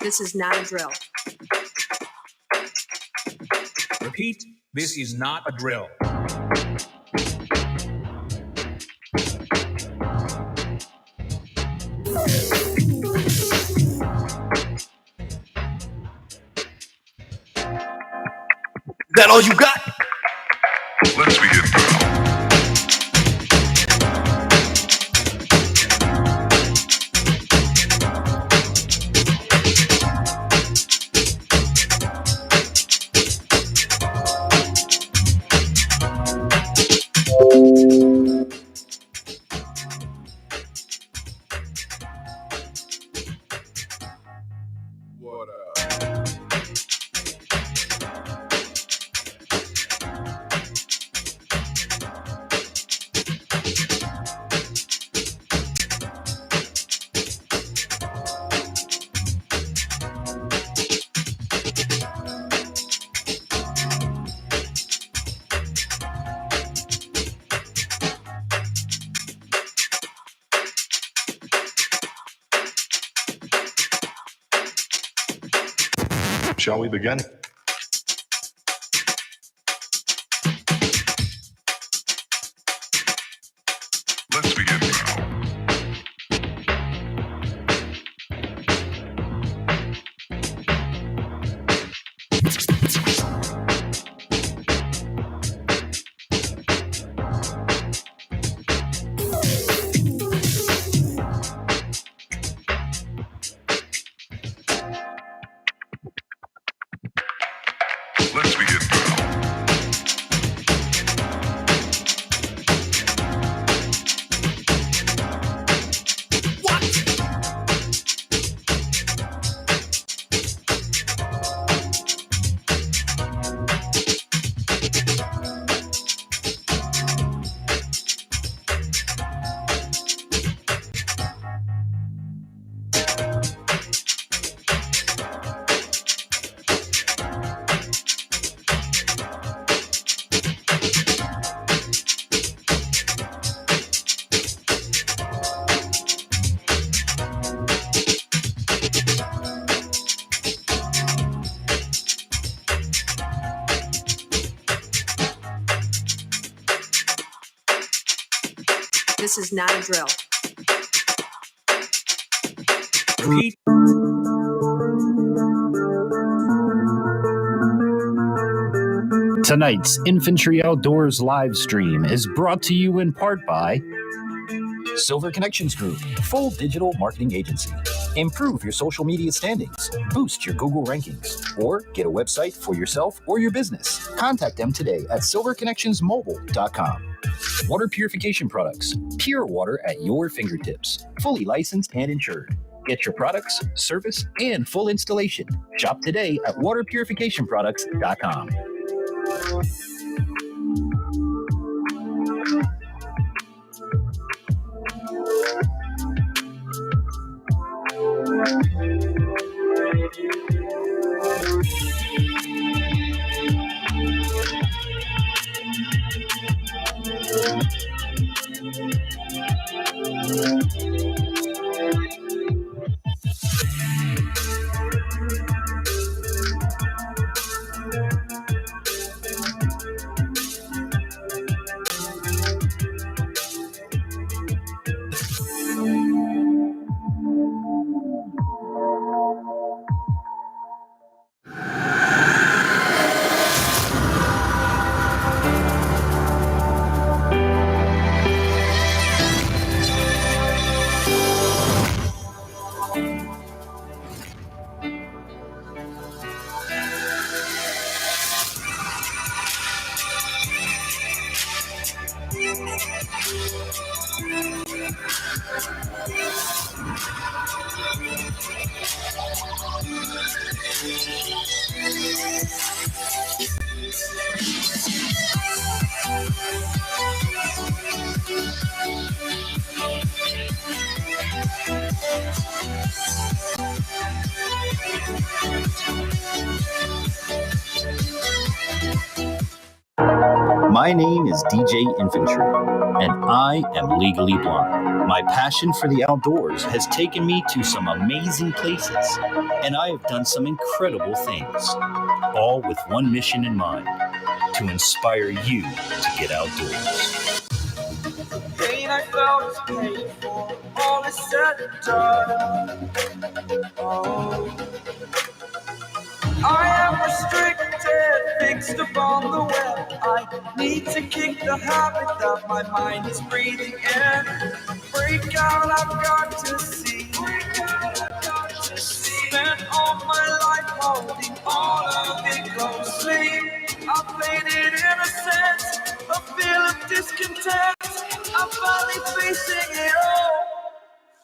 This is not a drill. Repeat, this is not a drill. Is that all you got? Let's begin now. What up? Shall we begin? Let's begin now. Let's begin now. This is not a drill. Repeat. Tonight's Infantry Outdoors live stream is brought to you in part by Silver Connections Group, full digital marketing agency. Improve your social media standings, boost your Google rankings, or get a website for yourself or your business. Contact them today at silverconnectionsmobile.com. Water purification products, pure water at your fingertips, fully licensed and insured. Get your products, service, and full installation. Shop today at waterpurificationproducts.com. My name is DJ Infantry, and I am legally blind. My passion for the outdoors has taken me to some amazing places, and I have done some incredible things, all with one mission in mind: to inspire you to get outdoors. Pain I felt is paid for, all is said and done. Oh, I am restricted, fixed upon the web. I need to kick the habit that my mind is breathing in. Break out, I've got to see. Spent all my life holding all of it closely. I faded innocence, a feel of discontent. I'm finally facing it all,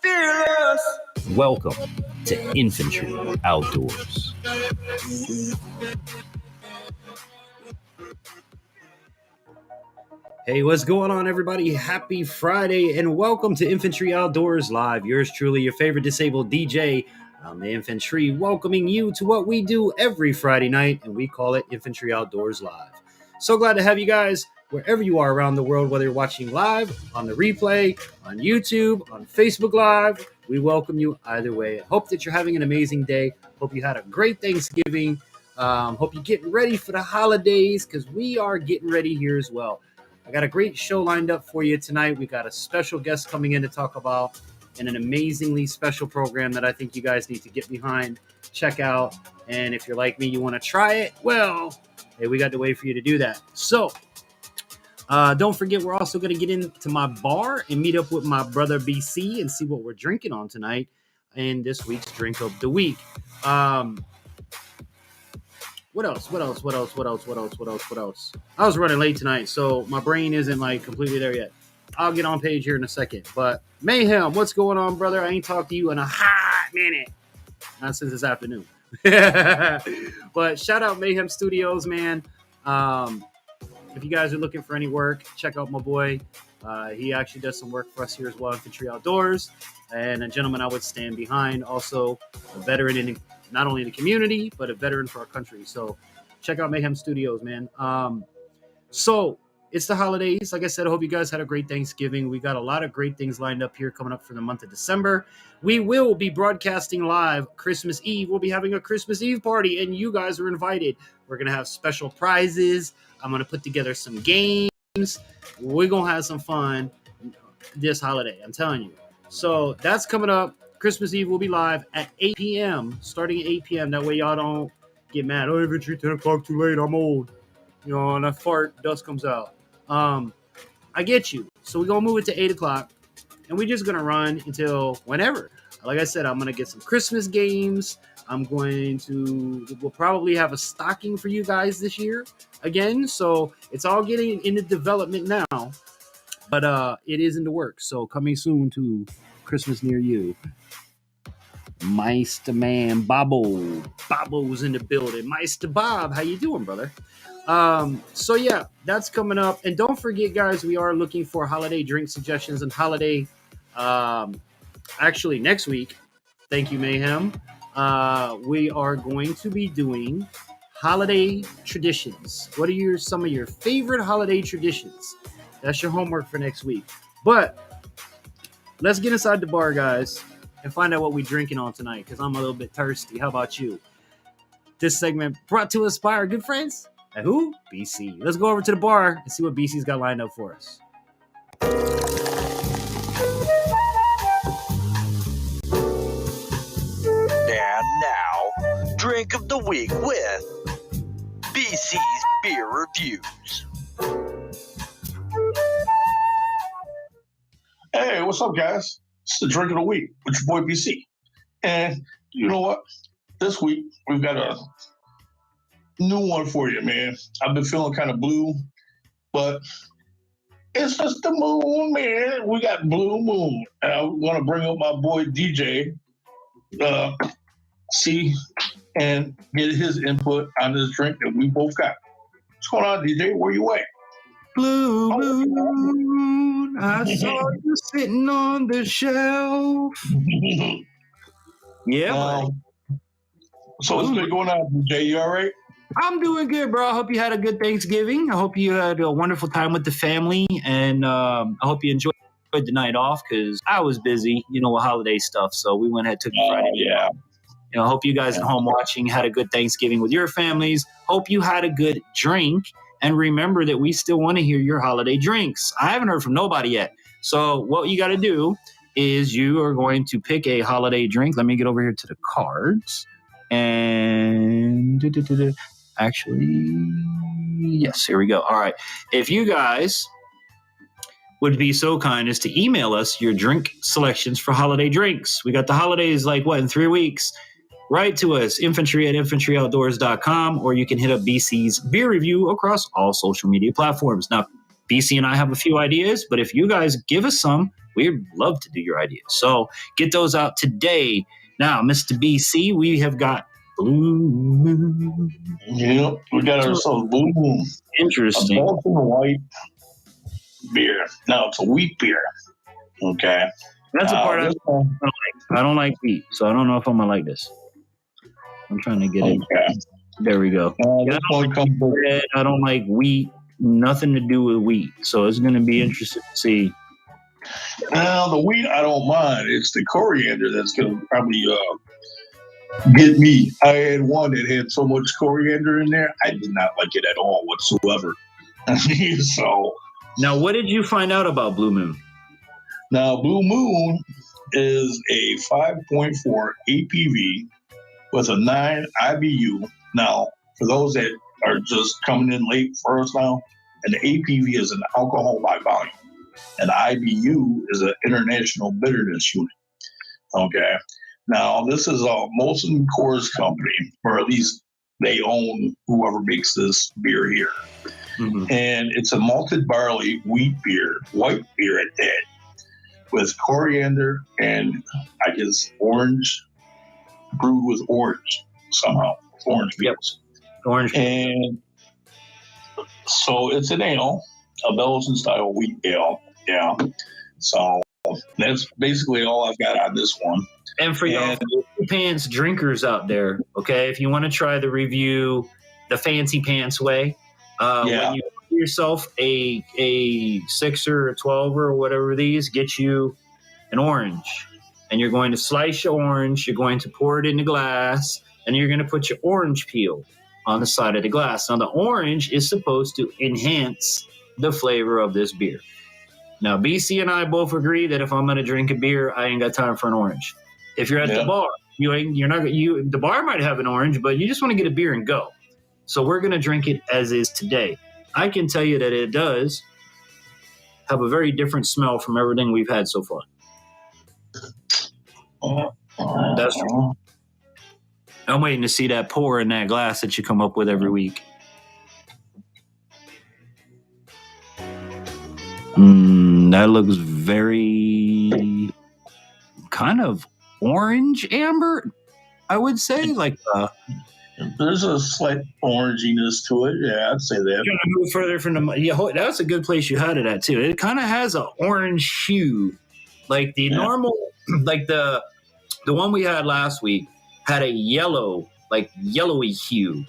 fearless. Welcome to Infantry Outdoors. Hey, what's going on, everybody? Happy Friday, and welcome to Infantry Outdoors Live. Yours truly, your favorite disabled DJ. I'm the Infantry, welcoming you to what we do every Friday night, and we call it Infantry Outdoors Live. So glad to have you guys wherever you are around the world, whether you're watching live, on the replay, on YouTube, on Facebook Live. We welcome you either way. Hope that you're having an amazing day. Hope you had a great Thanksgiving. Hope you're getting ready for the holidays, because we are getting ready here as well. I got a great show lined up for you tonight. We got a special guest coming in to talk about and an amazingly special program that I think you guys need to get behind, check out. And if you're like me, you want to try it, well, hey, we got the way for you to do that. So don't forget, we're also going to get into my bar and meet up with my brother BC and see what we're drinking on tonight in this week's Drink of the Week. What else? I was running late tonight, so my brain isn't like completely there yet. I'll get on page here in a second. But Mayhem, what's going on, brother? I ain't talked to you in a hot minute. Not since this afternoon. But shout out Mayhem Studios, man. If you guys are looking for any work, check out my boy. He actually does some work for us here as well, Infantry Outdoors. And a gentleman I would stand behind. Also a veteran in not only the community, but a veteran for our country. So check out Mayhem Studios, man. So it's the holidays. Like I said, I hope you guys had a great Thanksgiving. We got a lot of great things lined up here coming up for the month of December. We will be broadcasting live Christmas Eve. We'll be having a Christmas Eve party, and you guys are invited. We're going to have special prizes. I'm going to put together some games. We're going to have some fun this holiday, I'm telling you. So that's coming up. Christmas Eve will be live at 8 p.m., starting at 8 p.m. That way y'all don't get mad. Oh, Infantry, 10 o'clock too late. I'm old. You know, and I fart, dust comes out. I get you. So we're going to move it to 8 o'clock, and we're just going to run until whenever. Like I said, I'm going to get some Christmas games. We'll probably have a stocking for you guys this year again. So it's all getting into development now, but it is in the works. So coming soon to Christmas near you. Meister Man Bobo's in the building. Meister Bob, how you doing, brother? So yeah, that's coming up. And don't forget, guys, we are looking for holiday drink suggestions and holiday. Actually, next week, thank you, Mayhem. We are going to be doing holiday traditions. What are some of your favorite holiday traditions? That's your homework for next week. But let's get inside the bar, guys, and find out what we're drinking on tonight, because I'm a little bit thirsty. How about you? This segment brought to us by our good friends at who? BC. Let's go over to the bar and see what BC's got lined up for us. And now, Drink of the Week with BC's Beer Reviews. Hey, what's up, guys? It's the Drink of the Week with your boy BC. And you know what? This week, we've got a new one for you, man. I've been feeling kind of blue, but it's just the moon, man. We got Blue Moon. And I want to bring up my boy DJ, see and get his input on this drink that we both got. What's going on, DJ? Where you at? Blue moon, I saw you sitting on the shelf. Yeah, so what's been going on, DJ? You all right? I'm doing good, bro. I hope you had a good Thanksgiving. I hope you had a wonderful time with the family, and I hope you enjoyed the night off because I was busy, with holiday stuff. So we went ahead, took the Friday. Yeah. I hope you guys at home watching had a good Thanksgiving with your families. Hope you had a good drink. And remember that we still want to hear your holiday drinks. I haven't heard from nobody yet. So what you got to do is you are going to pick a holiday drink. Let me get over here to the cards. And actually, yes, here we go. All right. If you guys would be so kind as to email us your drink selections for holiday drinks. We got the holidays in 3 weeks. Write to us, infantryoutdoors.com, or you can hit up BC's beer review across all social media platforms. Now, BC and I have a few ideas, but if you guys give us some, we'd love to do your ideas. So get those out today. Now, Mr. BC, we have got Blue Moon. Yep, we got ourselves Blue Moon. Interesting. A Baltimore white beer. No, it's a wheat beer. Okay. That's the part I don't like. I don't like wheat, so I don't know if I'm going to like this. I'm trying to get it. There we go. I don't like wheat. Nothing to do with wheat. So it's going to be interesting to see. Now, the wheat, I don't mind. It's the coriander that's going to probably get me. I had one that had so much coriander in there. I did not like it at all whatsoever. So. Now, what did you find out about Blue Moon? Now, Blue Moon is a 5.4 APV with a 9 IBU. Now, for those that are just coming in late for us now, an APV is an alcohol by volume. An IBU is an international bitterness unit. Okay. Now, this is a Molson Coors company, or at least they own whoever makes this beer here. Mm-hmm. And it's a malted barley wheat beer, white beer at that, with coriander and I guess orange, brewed with orange somehow, orange beers. Orange. And so it's an ale, a Belgian style wheat ale. Yeah. So that's basically all I've got on this one. And for y'all fancy pants drinkers out there, okay, if you want to try the review the fancy pants way, when you pour yourself a 6er or 12er or whatever these, get you an orange. And you're going to slice your orange, you're going to pour it in the glass, and you're going to put your orange peel on the side of the glass. Now, the orange is supposed to enhance the flavor of this beer. Now, BC and I both agree that if I'm going to drink a beer, I ain't got time for an orange. If you're at the bar, the bar might have an orange, but you just want to get a beer and go. So we're going to drink it as is today. I can tell you that it does have a very different smell from everything we've had so far. That's true. I'm waiting to see that pour in that glass that you come up with every week. That looks very kind of orange amber, I would say. There's a slight oranginess to it. Yeah, I'd say that. You're gonna move further from the. That's a good place you had it at too. It kind of has an orange hue, like the normal, like the one we had last week had a yellowy hue.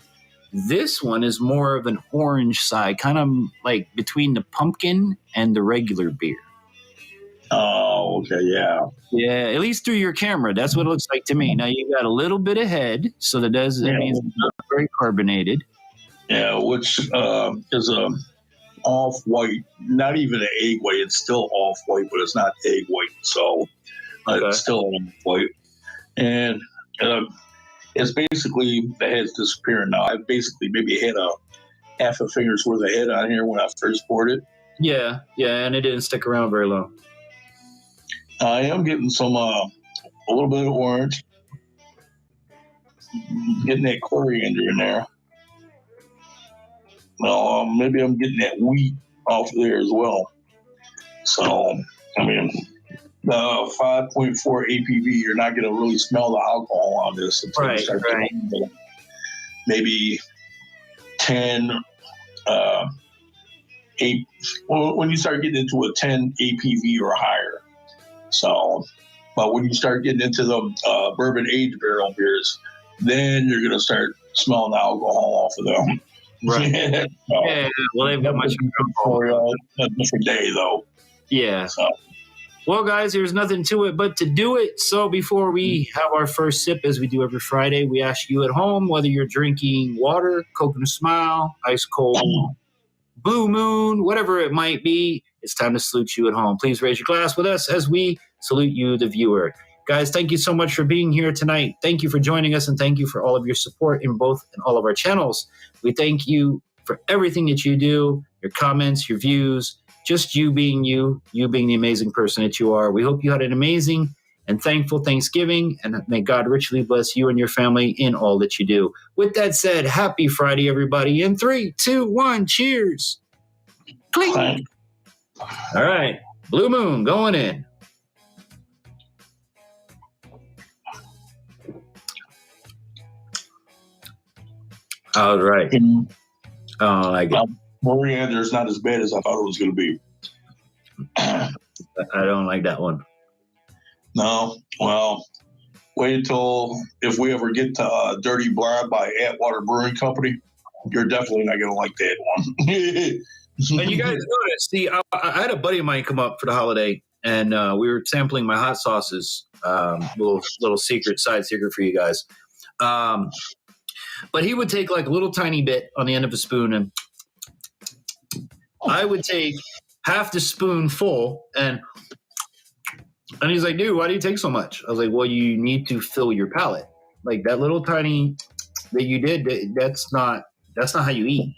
This one is more of an orange side, kind of like between the pumpkin and the regular beer. Oh, okay, yeah. Yeah, at least through your camera, that's what it looks like to me. Now you got a little bit of head, so that means it's not very carbonated. Yeah, which is a off-white, not even an egg white. It's still off-white, but it's not egg white, so it's still off-white. And it's basically the head's disappearing now. I basically maybe had a half a finger's worth of head on here when I first poured it. Yeah, and it didn't stick around very long. I am getting some a little bit of orange, getting that coriander in there. Well, maybe I'm getting that wheat off there as well. So, I mean, the 5.4 APV, you're not going to really smell the alcohol on this until you start getting maybe 10, 8. Well, when you start getting into a 10 APV or higher. So, but when you start getting into the bourbon aged barrel beers, then you're going to start smelling the alcohol off of them. Right. So, Yeah. Well, they've got much for a different day, though. Yeah. So, Well, guys, there's nothing to it but to do it. So before we have our first sip, as we do every Friday, we ask you at home, whether you're drinking water, Coconut Smile, ice cold, Blue Moon, whatever it might be, it's time to salute you at home. Please raise your glass with us as we salute you, the viewer. Guys, thank you so much for being here tonight. Thank you for joining us, and thank you for all of your support in both and all of our channels. We thank you for everything that you do, your comments, your views, just you being the amazing person that you are. We hope you had an amazing and thankful Thanksgiving, and may God richly bless you and your family in all that you do. With that said, happy Friday, everybody. In 3, 2, 1, cheers. Clink. All right. Blue Moon going in. All right. Oh, I get it. Coriander's not as bad as I thought it was going to be. I don't like that one. No, well, wait until if we ever get to Dirty Blonde by Atwater Brewing Company, you're definitely not going to like that one. And you guys notice, see, I had a buddy of mine come up for the holiday, and we were sampling my hot sauces. Little side secret for you guys. But he would take like a little tiny bit on the end of a spoon, and I would take half the spoon full, and he's like, dude, why do you take so much? I was like, well, you need to fill your palate. Like that little tiny that you did, that's not how you eat.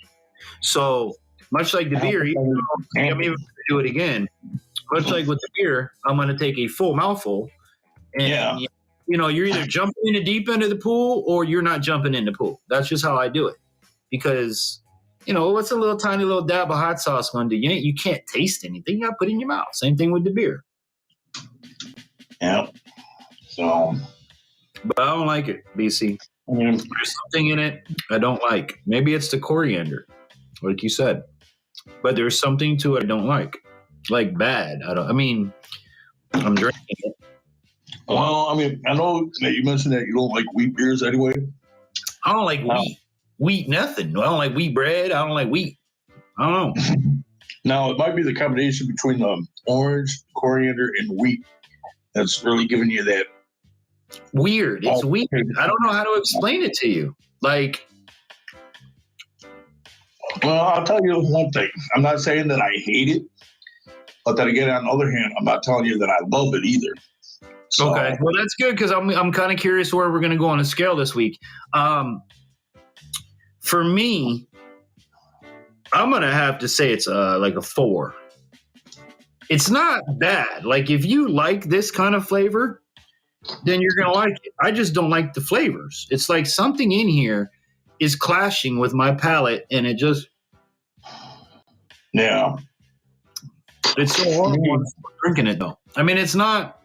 So much like the beer, even though I'm even going to do it again, much like with the beer, I'm going to take a full mouthful, and you're either jumping in the deep end of the pool or you're not jumping in the pool. That's just how I do it. Because, what's a little tiny little dab of hot sauce going to do? You can't taste anything. You got to put it in your mouth. Same thing with the beer. Yeah. So. But I don't like it, BC. There's something in it I don't like. Maybe it's the coriander, like you said. But there's something to it I don't like. Like bad. I'm drinking it. Well, I know that you mentioned that you don't like wheat beers anyway. I don't like wheat. Wheat nothing. I don't like wheat bread. I don't like wheat. I don't know. Now, it might be the combination between the orange, coriander, and wheat that's really giving you that. Weird. It's weird. I don't know how to explain it to you. Like. Well, I'll tell you one thing. I'm not saying that I hate it. But then again, on the other hand, I'm not telling you that I love it either. So, okay, well that's good because I'm kind of curious where we're going to go on a scale this week. For me, I'm going to have to say it's like a 4. It's not bad. Like if you like this kind of flavor, then you're going to like it. I just don't like the flavors. It's like something in here is clashing with my palate, and it just it's so horrible drinking it though. It's not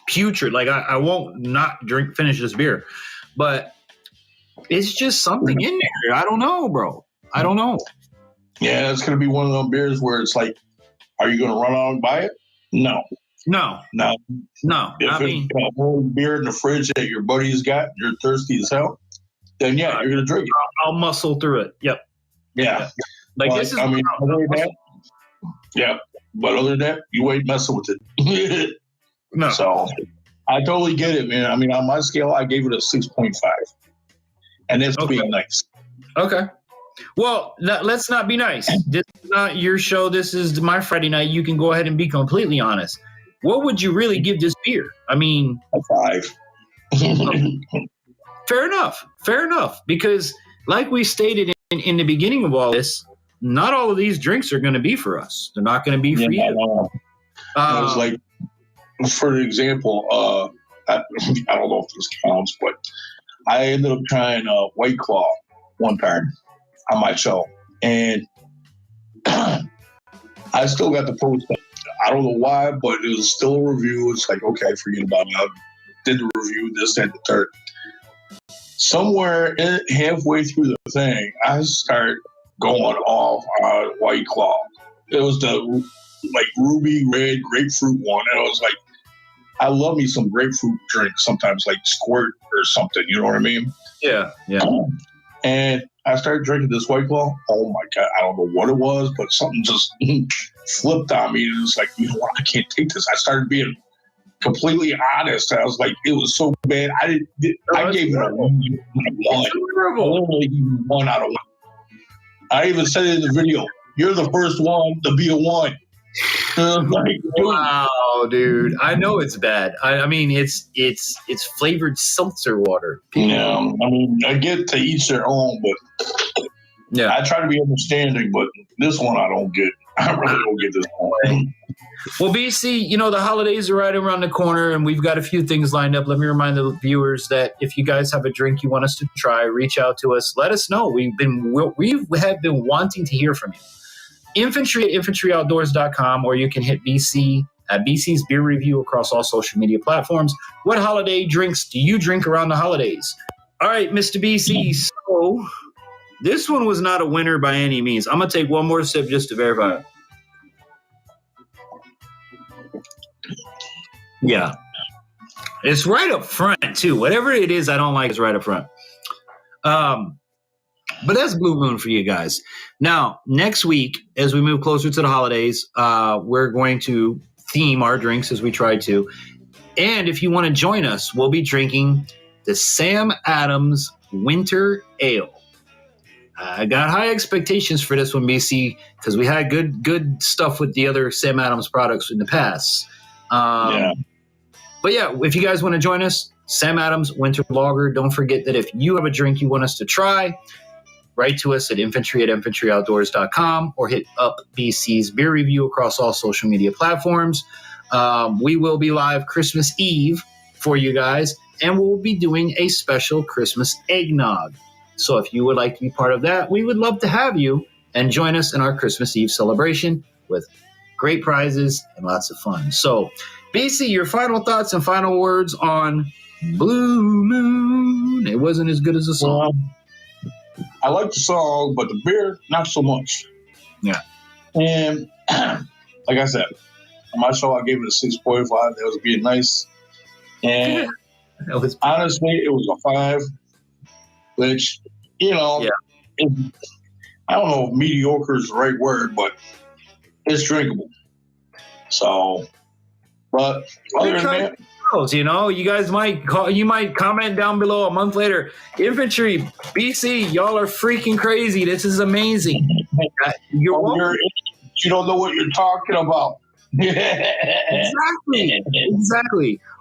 putrid. Like I won't not finish this beer, but it's just something in there. I don't know, bro. I don't know. Yeah, it's going to be one of those beers where it's like, are you going to run out and buy it? No. If it's a whole beer in the fridge that your buddy's got, you're thirsty as hell, then you're going to drink it. I'll muscle through it. Yep. Yeah. Like this is. But other than that, you ain't messing with it. No. So I totally get it, man. On my scale, I gave it a 6.5. And that's being nice. Okay. Well, let's not be nice. This is not your show. This is my Friday night. You can go ahead and be completely honest. What would you really give this beer? A 5. Fair enough. Because like we stated in the beginning of all this, not all of these drinks are going to be for us. They're not going to be for you. I was like, for example, I don't know if this counts, but I ended up trying White Claw one time on my show. And I still got the post. I don't know why, but it was still a review. It's like, okay, forget about it. I did the review, this, that, the third. Somewhere halfway through the thing, I start going off on White Claw. It was the ruby red grapefruit one. And I was like, I love me some grapefruit drink sometimes, like Squirt or something. You know what I mean? Yeah. And I started drinking this White Claw. Oh my God, I don't know what it was, but something just flipped on me. It was like, you know what, I can't take this. I started being completely honest. I was like, it was so bad. I gave it a 1. Literally 1 out of 1. I even said it in the video, you're the first one to be a 1. Like, wow, dude. I know it's bad. I mean, it's flavored seltzer water. Yeah, I mean, I get to each their own, but yeah, I try to be understanding, but this one I don't get. I really don't get this one. Well, BC, you know, the holidays are right around the corner, and we've got a few things lined up. Let me remind the viewers that if you guys have a drink you want us to try, reach out to us. Let us know. We have been wanting to hear from you. Infantry at infantryoutdoors.com, or you can hit BC at BC's Beer Review across all social media platforms. What holiday drinks do you drink around the holidays? All right, Mr. BC. So this one was not a winner by any means. I'm going to take one more sip just to verify it. Yeah. It's right up front, too. Whatever it is I don't like is right up front. But that's Blue Moon for you guys. Now, next week, as we move closer to the holidays, we're going to theme our drinks as we try to. And if you want to join us, we'll be drinking the Sam Adams Winter Ale. I got high expectations for this one, BC, because we had good stuff with the other Sam Adams products in the past. But yeah, if you guys want to join us, Sam Adams Winter Lager. Don't forget that if you have a drink you want us to try, write to us at infantryoutdoors.com or hit up BC's Beer Review across all social media platforms. We will be live Christmas Eve for you guys, and we'll be doing a special Christmas eggnog. So if you would like to be part of that, we would love to have you and join us in our Christmas Eve celebration with great prizes and lots of fun. So, BC, your final thoughts and final words on Blue Moon. It wasn't as good as the song. I like the song, but the beer, not so much. Yeah. And like I said, on my show, I gave it a 6.5. That was being nice. And honestly, it was a 5, which, you know, I don't know if mediocre is the right word, but it's drinkable. So, but other than that, you know, you guys might comment down below a month later. Infantry, BC, y'all are freaking crazy. This is amazing. You don't know what you're talking about. Exactly.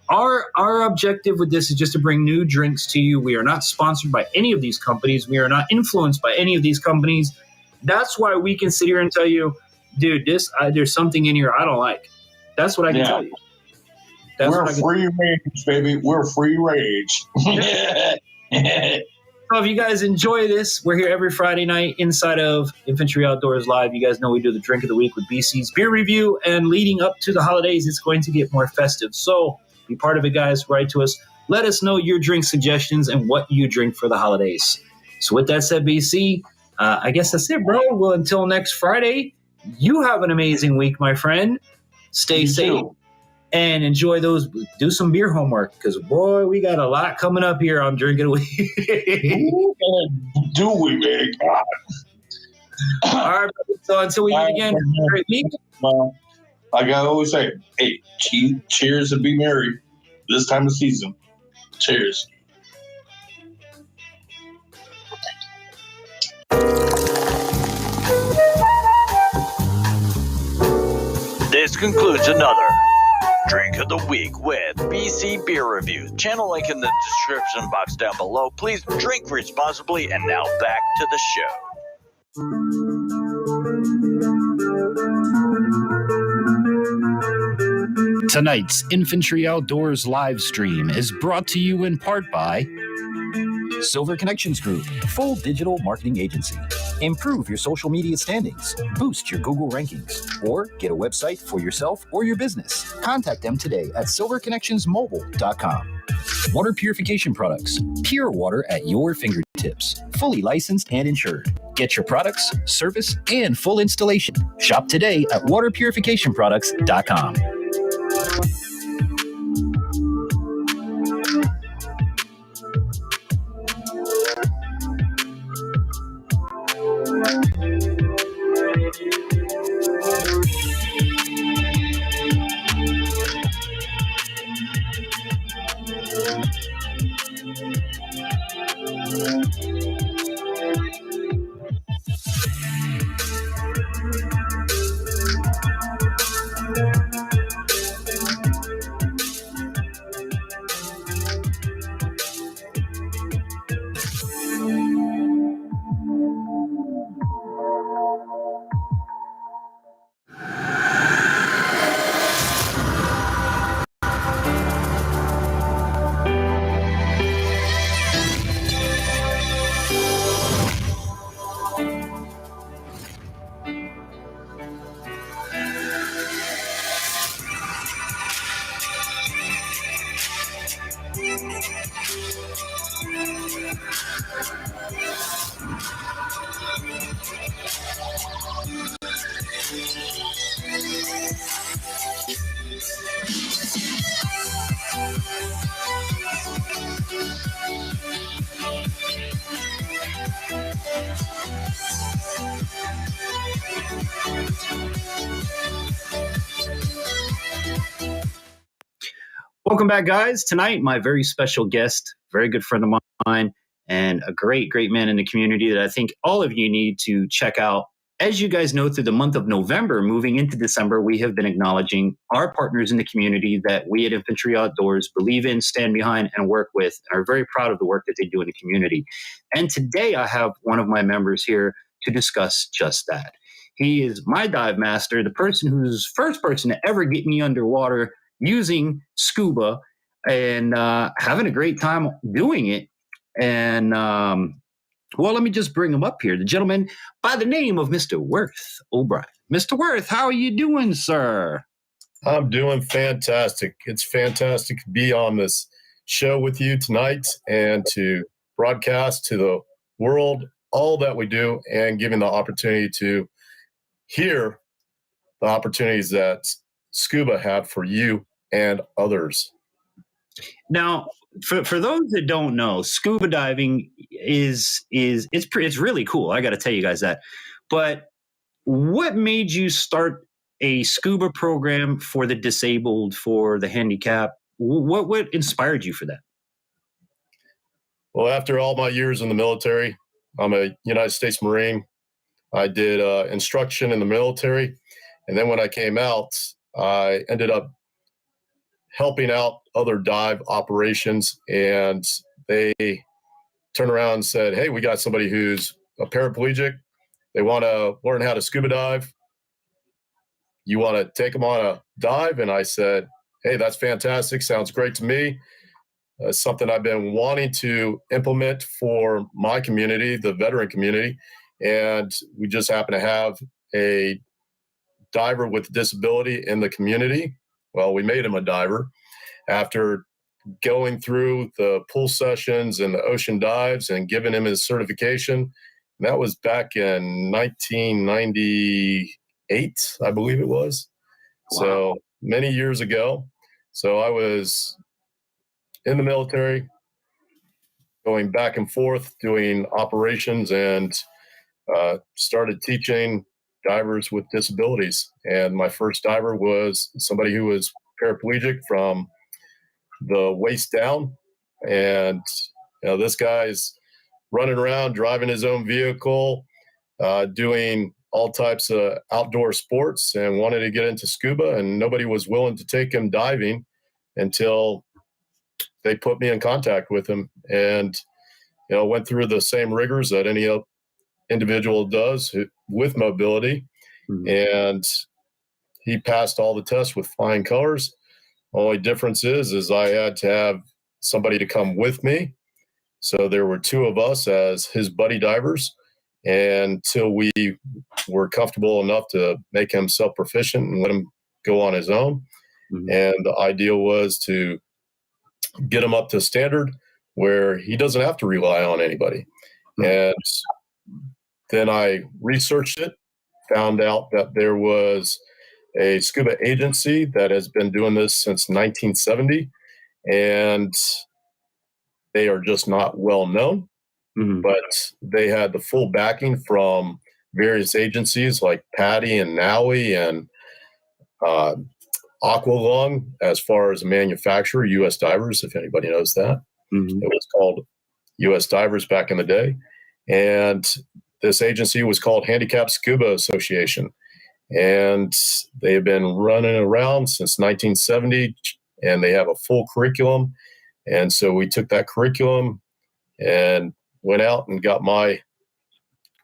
Our objective with this is just to bring new drinks to you. We are not sponsored by any of these companies. We are not influenced by any of these companies. That's why we can sit here and tell you, dude, there's something in here I don't like. That's what I can tell you. We're free range, baby. We're free range. So if you guys enjoy this, we're here every Friday night inside of Infantry Outdoors Live. You guys know we do the Drink of the Week with BC's Beer Review, and leading up to the holidays, it's going to get more festive. So be part of it, guys. Write to us. Let us know your drink suggestions and what you drink for the holidays. So with that said, BC, I guess that's it, bro. Well, until next Friday, you have an amazing week, my friend. Stay safe. And enjoy those. Do some beer homework, because boy, we got a lot coming up here on Drink of the Week. Do we, man? God. All right, so until we meet again, great week. Like I always say, hey, cheers and be merry this time of season. Cheers. This concludes another Drink of the Week with BC Beer Review. Channel link in the description box down below. Please drink responsibly. And now back to the show. Tonight's Infantry Outdoors live stream is brought to you in part by Silver Connections Group, full digital marketing agency. Improve your social media standings, boost your Google rankings, or get a website for yourself or your business. Contact them today at silverconnectionsmobile.com. Water purification products, pure water at your fingertips, fully licensed and insured. Get your products, service, and full installation. Shop today at waterpurificationproducts.com. Welcome back, guys. Tonight, my very special guest, very good friend of mine, and a great, great man in the community that I think all of you need to check out. As you guys know, through the month of November, moving into December, we have been acknowledging our partners in the community that we at Infantry Outdoors believe in, stand behind, and work with, and are very proud of the work that they do in the community. And today, I have one of my members here to discuss just that. He is my dive master, the person who's first person to ever get me underwater using scuba and having a great time doing it. And well, let me just bring him up here. The gentleman by the name of Mr. Worth O'Brien. Mr. Worth, how are you doing, sir? I'm doing fantastic. It's fantastic to be on this show with you tonight and to broadcast to the world all that we do and giving the opportunity to hear the opportunities that scuba have for you and others. Now, for those that don't know, scuba diving is it's really cool. I got to tell you guys that. But what made you start a scuba program for the disabled, for the handicapped? What inspired you for that? Well, after all my years in the military, I'm a United States Marine. I did instruction in the military, and then when I came out, I ended up helping out other dive operations, and they turned around and said, hey, we got somebody who's a paraplegic. They want to learn how to scuba dive. You want to take them on a dive? And I said, hey, that's fantastic. Sounds great to me. Something I've been wanting to implement for my community, the veteran community. And we just happen to have a diver with a disability in the community. Well, we made him a diver after going through the pool sessions and the ocean dives and giving him his certification. And that was back in 1998, I believe it was. Wow. So many years ago. So I was in the military, going back and forth, doing operations, and started teaching divers with disabilities. And my first diver was somebody who was paraplegic from the waist down. And this guy's running around, driving his own vehicle, doing all types of outdoor sports, and wanted to get into scuba. And nobody was willing to take him diving until they put me in contact with him. And went through the same rigors that any individual does with mobility. Mm-hmm. And he passed all the tests with flying colors. Only difference is I had to have somebody to come with me. So there were two of us as his buddy divers until we were comfortable enough to make him self-proficient and let him go on his own. Mm-hmm. And the ideal was to get him up to standard where he doesn't have to rely on anybody. Mm-hmm. And then I researched it, found out that there was a scuba agency that has been doing this since 1970, and they are just not well known. Mm-hmm. But they had the full backing from various agencies like PADI and NAUI and Aqualung as far as a manufacturer, U.S. Divers, if anybody knows that. Mm-hmm. It was called U.S. Divers back in the day. And this agency was called Handicapped Scuba Association. And they have been running around since 1970, and they have a full curriculum. And so we took that curriculum and went out and got my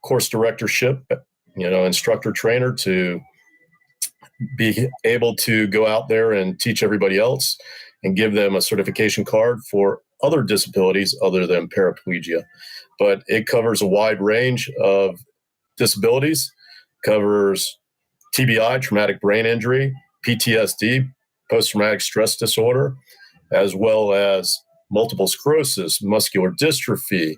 course directorship, instructor trainer, to be able to go out there and teach everybody else and give them a certification card for other disabilities other than paraplegia. But it covers a wide range of disabilities, covers TBI, traumatic brain injury, PTSD, post-traumatic stress disorder, as well as multiple sclerosis, muscular dystrophy,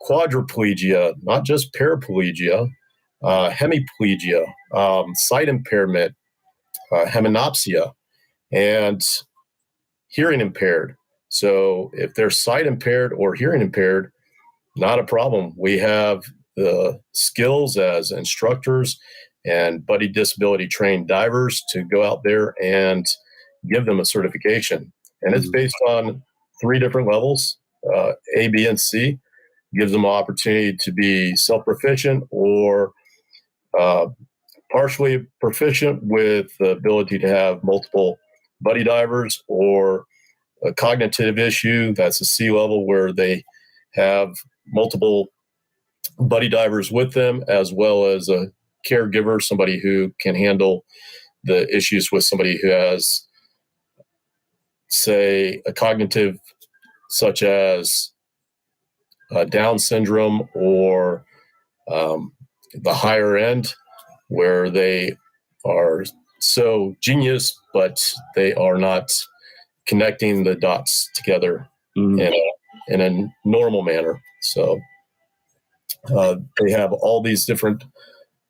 quadriplegia, not just paraplegia, hemiplegia, sight impairment, heminopsia, and hearing impaired. So if they're sight impaired or hearing impaired, not a problem. We have the skills as instructors and buddy disability trained divers to go out there and give them a certification. And it's based on 3 different levels, A, B, and C. Gives them an opportunity to be self-proficient or partially proficient with the ability to have multiple buddy divers, or a cognitive issue, that's a C level, where they have multiple buddy divers with them, as well as a caregiver, somebody who can handle the issues with somebody who has, say, a cognitive such as Down syndrome, or the higher end, where they are so genius, but they are not connecting the dots together in a normal manner. So they have all these different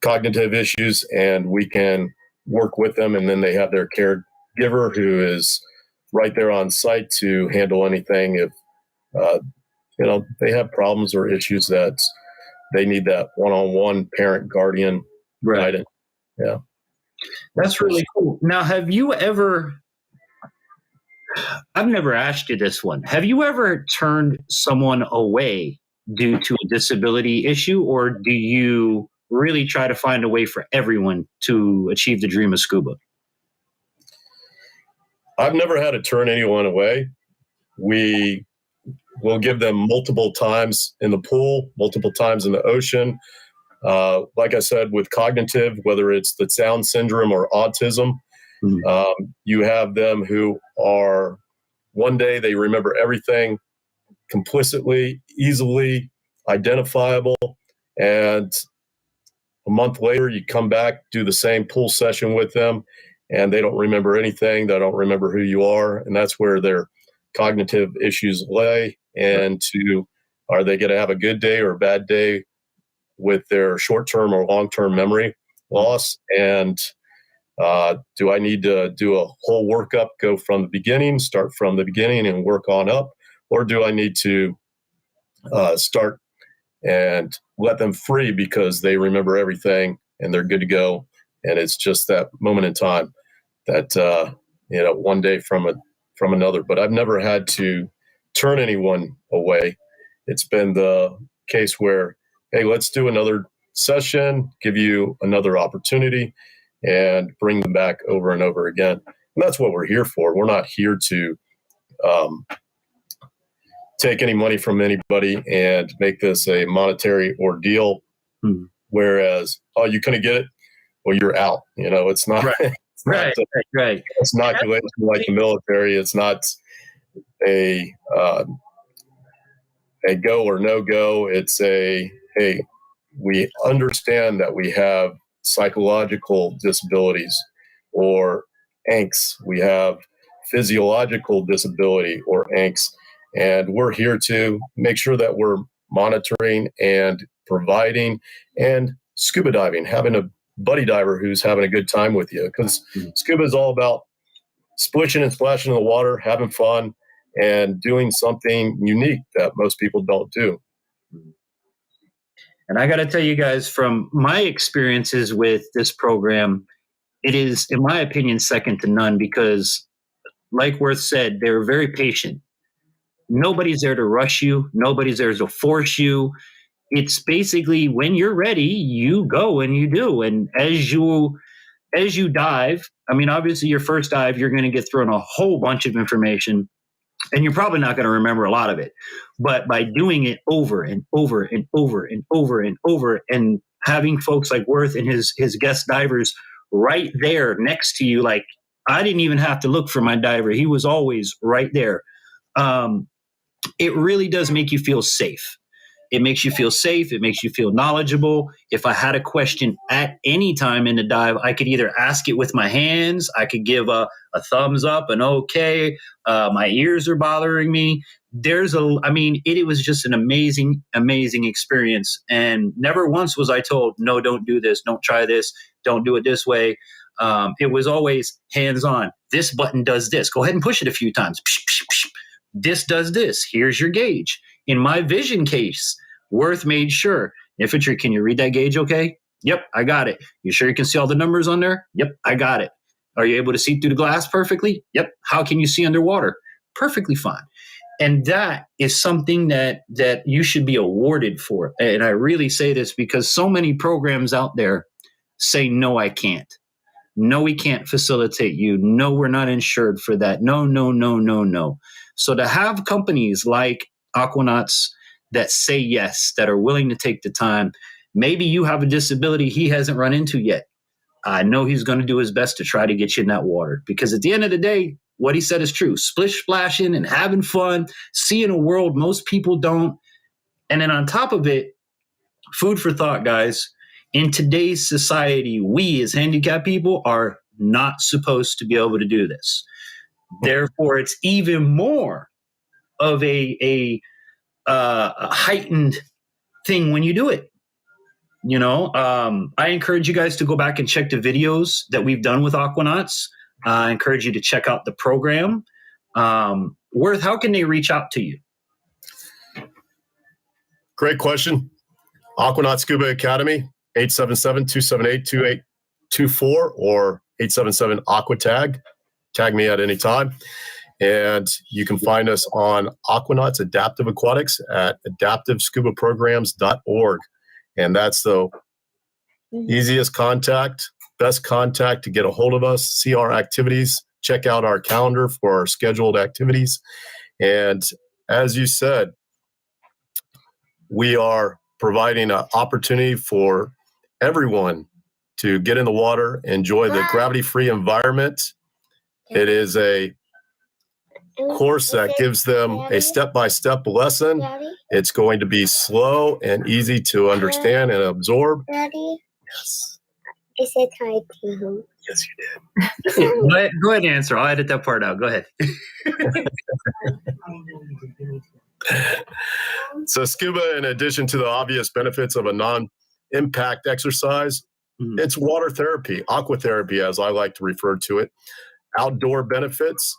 cognitive issues, and we can work with them. And then they have their caregiver who is right there on site to handle anything if they have problems or issues that they need that one-on-one parent guardian guidance. Yeah, that's really cool. Now, have you ever? I've never asked you this one. Have you ever turned someone away due to a disability issue, or do you really try to find a way for everyone to achieve the dream of scuba? I've never had to turn anyone away. We will give them multiple times in the pool, multiple times in the ocean. Like I said, with cognitive, whether it's the Down syndrome or autism, you have them who are, one day they remember everything complicitly, easily identifiable, and a month later you come back, do the same pool session with them, and they don't remember anything. They don't remember who you are, and that's where their cognitive issues lay. And are they going to have a good day or a bad day with their short-term or long-term memory loss? And do I need to do a whole workup, go from the beginning, start from the beginning and work on up? Or do I need to start and let them free because they remember everything and they're good to go? And it's just that moment in time that, one day from another. But I've never had to turn anyone away. It's been the case where, hey, let's do another session, give you another opportunity, and bring them back over and over again. And that's what we're here for. We're not here to take any money from anybody and make this a monetary ordeal. Whereas, oh, you couldn't get it? Well, you're out. It's not. Right. Right. It's inoculation like the military. It's not a go or no go. It's hey, we understand that we have psychological disabilities or angst. We have physiological disability or angst. And we're here to make sure that we're monitoring and providing and scuba diving, having a buddy diver who's having a good time with you. Because scuba is all about splishing and splashing in the water, having fun, and doing something unique that most people don't do. And I got to tell you guys, from my experiences with this program, it is, in my opinion, second to none, because like Worth said, they're very patient. Nobody's there to rush you. Nobody's there to force you. It's basically when you're ready, you go and you do. And as you dive, I mean, obviously your first dive, you're going to get thrown a whole bunch of information, and you're probably not going to remember a lot of it. But by doing it over and over and over and over and over, and having folks like Worth and his guest divers right there next to you, like I didn't even have to look for my diver. He was always right there. It really does make you feel safe. It makes you feel safe. It makes you feel knowledgeable. If I had a question at any time in the dive, I could either ask it with my hands. I could give a thumbs up, an okay. My ears are bothering me. It was just an amazing, amazing experience. And never once was I told, no, don't do this. Don't try this. Don't do it this way. It was always hands-on. This button does this. Go ahead and push it a few times. This does this. Here's your gauge. In my vision case, Worth made sure. Infantry, can you read that gauge okay? Yep, I got it. You sure you can see all the numbers on there? Yep, I got it. Are you able to see through the glass perfectly? Yep. How can you see underwater? Perfectly fine. And that is something that you should be awarded for. And I really say this because so many programs out there say, no, I can't. No, we can't facilitate you. No, we're not insured for that. No, no, no, no, no. So to have companies like Aquanauts that say yes, that are willing to take the time, maybe you have a disability he hasn't run into yet. I know he's going to do his best to try to get you in that water, because at the end of the day, what he said is true. Splish splashing and having fun, seeing a world most people don't. And then on top of it, food for thought, guys. In today's society, we as handicapped people are not supposed to be able to do this. Therefore, it's even more of a heightened thing when you do it. You know, I encourage you guys to go back and check the videos that we've done with Aquanauts. I encourage you to check out the program. Worth, how can they reach out to you? Great question. Aquanauts Scuba Academy, 877-278-2824 or 877-AquaTag. Tag me at any time. And you can find us on Aquanauts Adaptive Aquatics at adaptivescubaprograms.org. And that's the easiest contact, best contact to get a hold of us, see our activities, check out our calendar for our scheduled activities. And as you said, we are providing an opportunity for everyone to get in the water, enjoy the gravity-free environment. It is a course that gives them a step-by-step lesson. It's going to be slow and easy to understand and absorb. Daddy? Yes. I said hi to him. Yes, you did. Go ahead and answer. I'll edit that part out. Go ahead. So scuba, in addition to the obvious benefits of a non-impact exercise, it's water therapy, aqua therapy, as I like to refer to it. Outdoor benefits.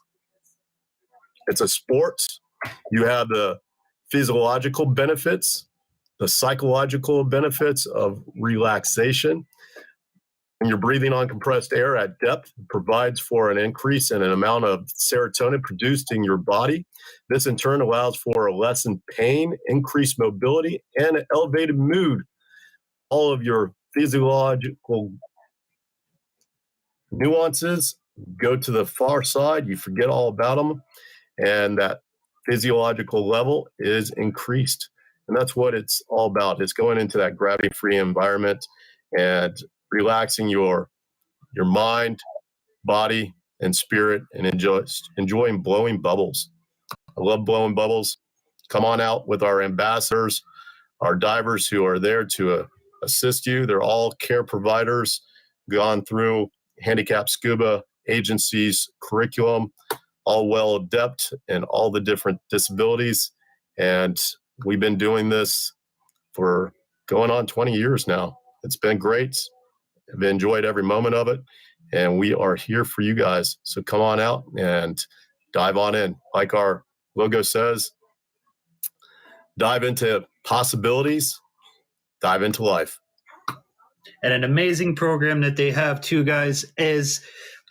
It's a sport. You have the physiological benefits, the psychological benefits of relaxation. When you're breathing on compressed air at depth, it provides for an increase in an amount of serotonin produced in your body. This in turn allows for a lessened pain, increased mobility, and an elevated mood. All of your physiological nuances go to the far side. You forget all about them. And that physiological level is increased. And that's what it's all about. It's going into that gravity-free environment and relaxing your mind, body, and spirit, and enjoying blowing bubbles. I love blowing bubbles. Come on out with our ambassadors, our divers who are there to assist you. They're all care providers, gone through Handicap Scuba Agency's curriculum, all well adept in all the different disabilities. And we've been doing this for going on 20 years now. It's been great. I've enjoyed every moment of it. And we are here for you guys. So come on out and dive on in. Like our logo says, dive into possibilities, dive into life. And an amazing program that they have too, guys, is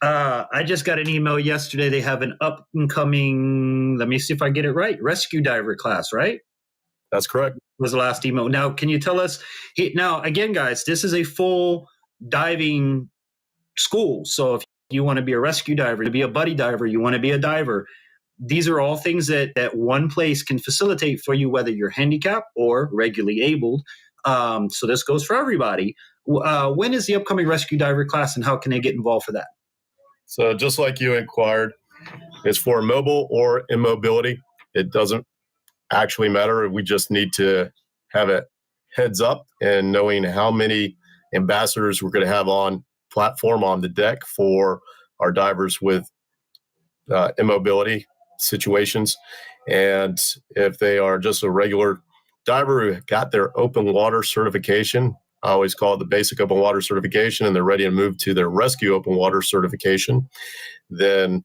I just got an email yesterday. They have an up-and-coming, let me see if I get it right, rescue diver class, right? That's correct. Was the last email. Now, can you tell us, now, again, guys, this is a full diving school. So if you want to be a rescue diver, to be a buddy diver, you want to be a diver, these are all things that one place can facilitate for you, whether you're handicapped or regularly abled. So this goes for everybody. When is the upcoming rescue diver class, and how can they get involved for that? So just like you inquired, it's for mobile or immobility. It doesn't actually matter. We just need to have a heads up and knowing how many ambassadors we're going to have on platform on the deck for our divers with immobility situations. And if they are just a regular diver who got their open water certification, I always call it the basic open water certification, and they're ready to move to their rescue open water certification, then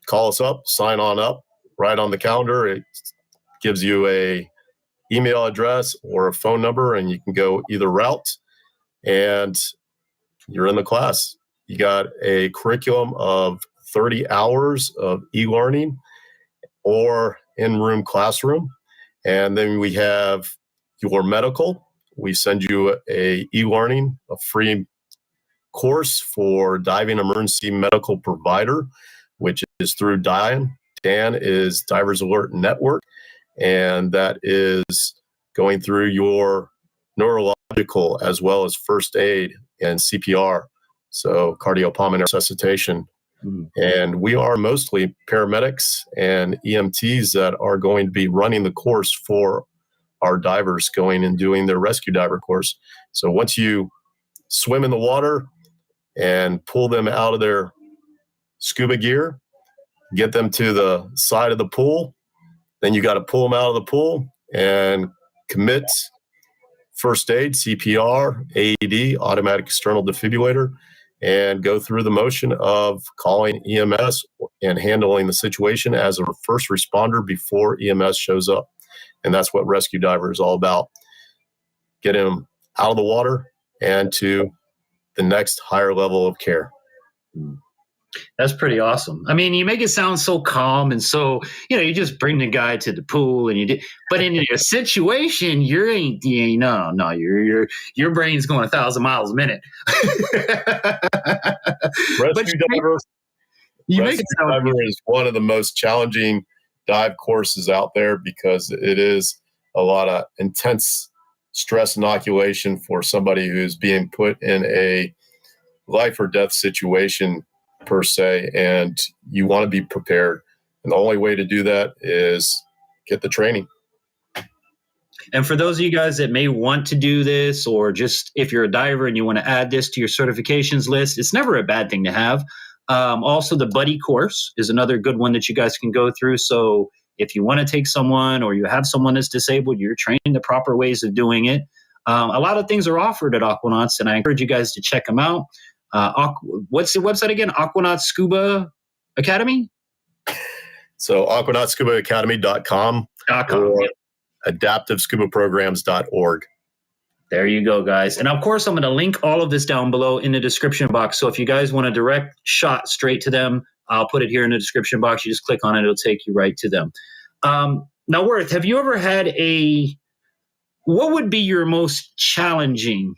call us up, sign on up, right on the calendar. It gives you a email address or a phone number, and you can go either route. and you're in the class. You got a curriculum of 30 hours of e-learning or in-room classroom. And then we have your medical. We send you a e-learning, a free course for diving emergency medical provider, which is through DAN. DAN is Divers Alert Network, and that is going through your neurological as well as first aid and CPR, so cardiopulmonary resuscitation. And we are mostly paramedics and EMTs that are going to be running the course for our divers going and doing their rescue diver course. So once you swim in the water and pull them out of their scuba gear, get them to the side of the pool, then you got to pull them out of the pool and commit first aid, CPR, AED, automatic external defibrillator, and go through the motion of calling EMS and handling the situation as a first responder before EMS shows up. And that's what rescue diver is all about. Getting them out of the water and to the next higher level of care. That's pretty awesome. I mean, you make it sound so calm and so, you just bring the guy to the pool and but in a situation, your brain's going 1,000 miles a minute. Rescue diver is one of the most challenging dive courses out there because it is a lot of intense stress inoculation for somebody who's being put in a life or death situation per se, and you want to be prepared. And the only way to do that is get the training. And for those of you guys that may want to do this, or just if you're a diver and you want to add this to your certifications list, it's never a bad thing to have. Also, the buddy course is another good one that you guys can go through. So if you want to take someone or you have someone that's disabled, you're trained the proper ways of doing it. A lot of things are offered at Aquanauts, and I encourage you guys to check them out. What's the website again? Aquanauts Scuba Academy? So aquanautscubaacademy.com or adaptivescubaprograms.org. There you go, guys. And of course, I'm going to link all of this down below in the description box. So if you guys want a direct shot straight to them, I'll put it here in the description box. You just click on it. It'll take you right to them. Now, Worth, have you ever had what would be your most challenging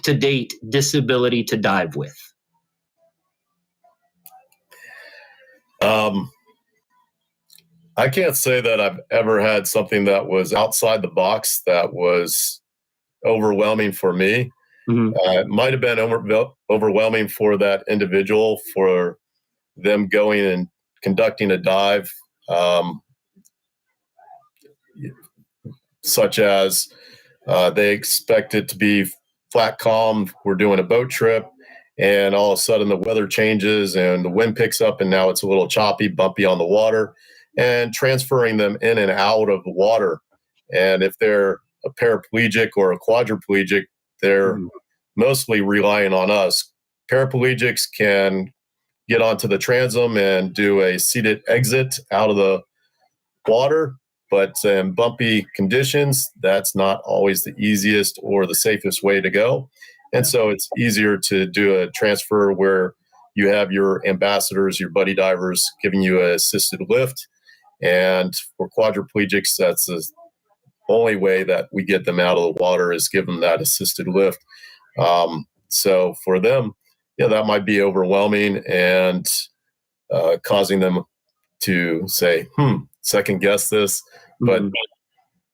to date disability to dive with? I can't say that I've ever had something that was outside the box that was overwhelming for me. Mm-hmm. It might have been overwhelming for that individual, for them going and conducting a dive, such as they expect it to be flat calm. We're doing a boat trip, and all of a sudden the weather changes and the wind picks up, and now it's a little choppy, bumpy on the water, and transferring them in and out of the water. And if they're a paraplegic or a quadriplegic, they're mostly relying on us. Paraplegics can get onto the transom and do a seated exit out of the water, but in bumpy conditions, that's not always the easiest or the safest way to go. And so it's easier to do a transfer where you have your ambassadors, your buddy divers, giving you an assisted lift. And for quadriplegics, that's the only way that we get them out of the water, is give them that assisted lift. So for them, that might be overwhelming and causing them to say, second guess this. But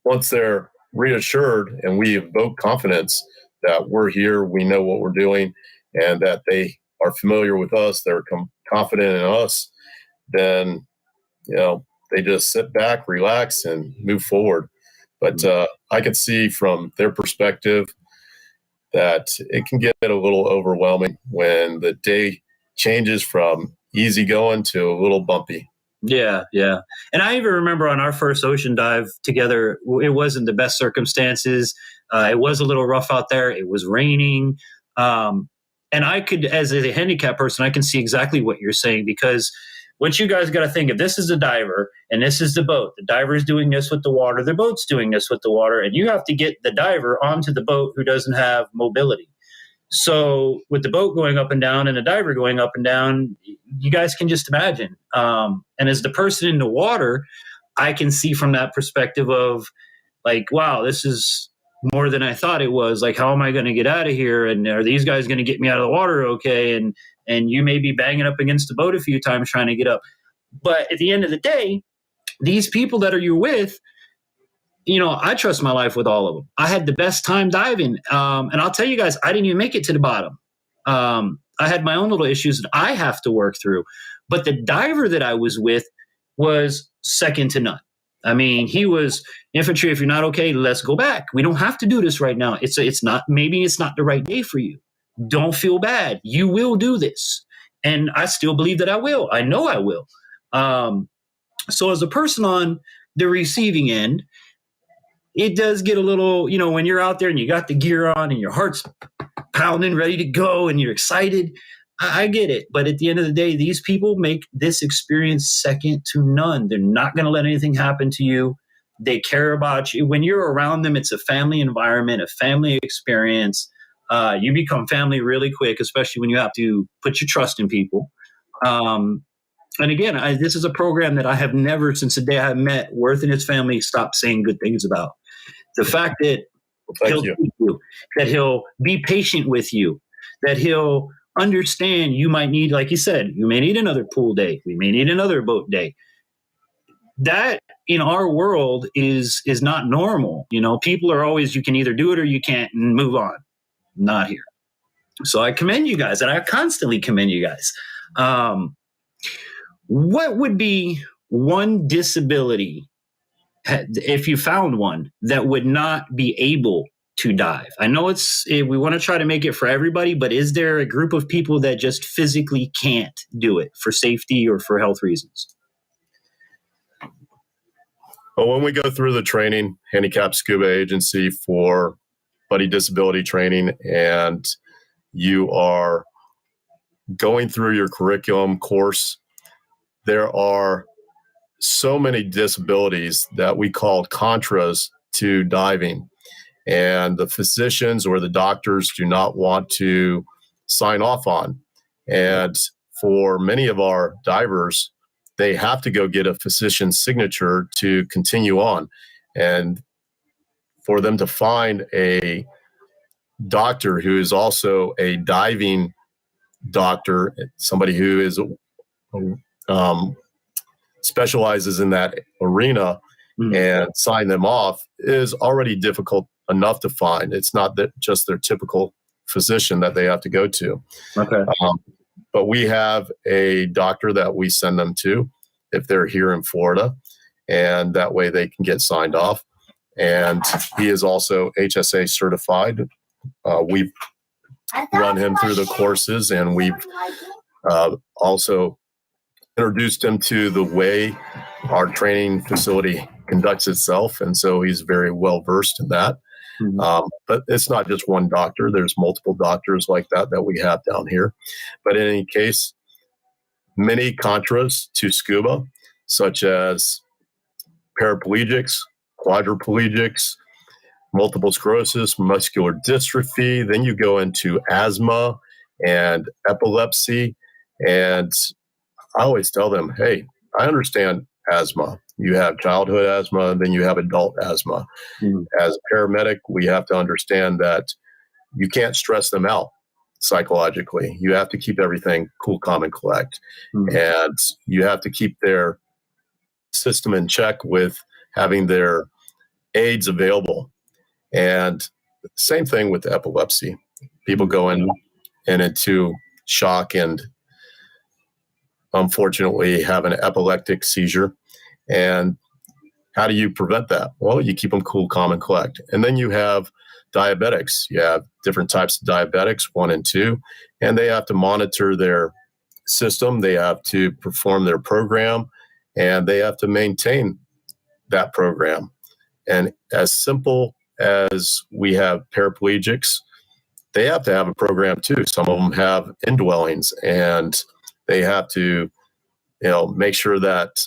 once they're reassured and we evoke confidence that we're here, we know what we're doing, and that they are familiar with us, they're confident in us, then, they just sit back, relax, and move forward. But I could see from their perspective that it can get a little overwhelming when the day changes from easy going to a little bumpy. Yeah. And I even remember on our first ocean dive together, it wasn't the best circumstances. It was a little rough out there. It was raining. And I could, as a handicapped person, I can see exactly what you're saying, because once you guys got to think, if this is a diver and this is the boat, the diver is doing this with the water, the boat's doing this with the water, and you have to get the diver onto the boat who doesn't have mobility. So with the boat going up and down and the diver going up and down, you guys can just imagine. And as the person in the water, I can see from that perspective of like, wow, this is more than I thought it was. Like, how am I going to get out of here? And are these guys going to get me out of the water okay? And you may be banging up against the boat a few times trying to get up. But at the end of the day, these people that are you with, you know, I trust my life with all of them. I had the best time diving. And I'll tell you guys, I didn't even make it to the bottom. I had my own little issues that I have to work through. But the diver that I was with was second to none. I mean, he was infantry. If you're not okay, let's go back. We don't have to do this right now. Maybe it's not the right day for you. Don't feel bad. You will do this. And I still believe that I will. I know I will. So as a person on the receiving end, it does get a little, you know, when you're out there and you got the gear on and your heart's pounding, ready to go, and you're excited. I get it. But at the end of the day, these people make this experience second to none. They're not going to let anything happen to you. They care about you. When you're around them, it's a family environment, a family experience. You become family really quick, especially when you have to put your trust in people. And again, this is a program that I have never, since the day I met Worth and his family, stopped saying good things about. The fact that he'll teach you, that he'll be patient with you, that he'll understand you might need, like you said, you may need another pool day. We may need another boat day. That in our world is not normal. You know, people are always, you can either do it or you can't and move on. Not here. So I commend you guys, and I constantly commend you guys. What would be one disability, if you found one, that would not be able to dive? I know we want to try to make it for everybody, but is there a group of people that just physically can't do it for safety or for health reasons? Well, when we go through the training, Handicapped Scuba Agency for buddy disability training, and you are going through your curriculum course, there are so many disabilities that we call contras to diving. And the physicians or the doctors do not want to sign off on. And for many of our divers, they have to go get a physician's signature to continue on. And for them to find a doctor who is also a diving doctor, somebody who is specializes in that arena, and sign them off is already difficult enough to find. It's not that just their typical physician that they have to go to. Okay. But we have a doctor that we send them to if they're here in Florida, and that way they can get signed off. And he is also HSA certified. We've run him through the courses, and we've also introduced him to the way our training facility conducts itself. And so he's very well versed in that. But it's not just one doctor. There's multiple doctors like that we have down here. But in any case, many contras to scuba, such as paraplegics, quadriplegics, multiple sclerosis, muscular dystrophy. Then you go into asthma and epilepsy. And I always tell them, hey, I understand asthma. You have childhood asthma, and then you have adult asthma. As a paramedic, we have to understand that you can't stress them out psychologically. You have to keep everything cool, calm, and collect. And you have to keep their system in check with having their aids available. And same thing with epilepsy. People go into shock and unfortunately have an epileptic seizure. And how do you prevent that? Well, you keep them cool, calm, and collect. And then you have diabetics. You have different types of diabetics, 1 and 2, and they have to monitor their system. They have to perform their program, and they have to maintain that program. And as simple as we have paraplegics, they have to have a program too. Some of them have indwellings, and they have to, make sure that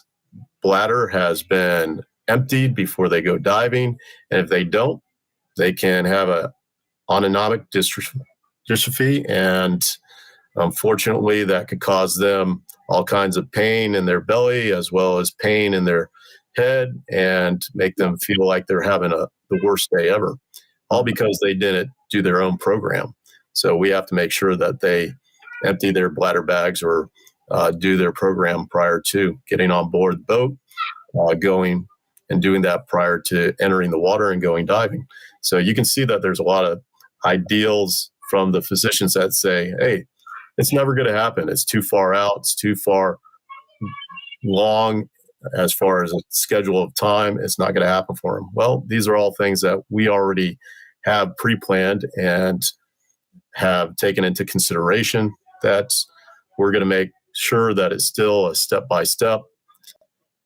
bladder has been emptied before they go diving. And if they don't, they can have a autonomic dystrophy, and unfortunately, that could cause them all kinds of pain in their belly as well as pain in their head and make them feel like they're having the worst day ever, all because they didn't do their own program. So we have to make sure that they empty their bladder bags or do their program prior to getting on board the boat, going and doing that prior to entering the water and going diving. So you can see that there's a lot of ideals from the physicians that say, hey, it's never going to happen. It's too far out. It's too far long as far as a schedule of time. It's not going to happen for them. Well, these are all things that we already have pre-planned and have taken into consideration, that we're going to make sure that it's still a step-by-step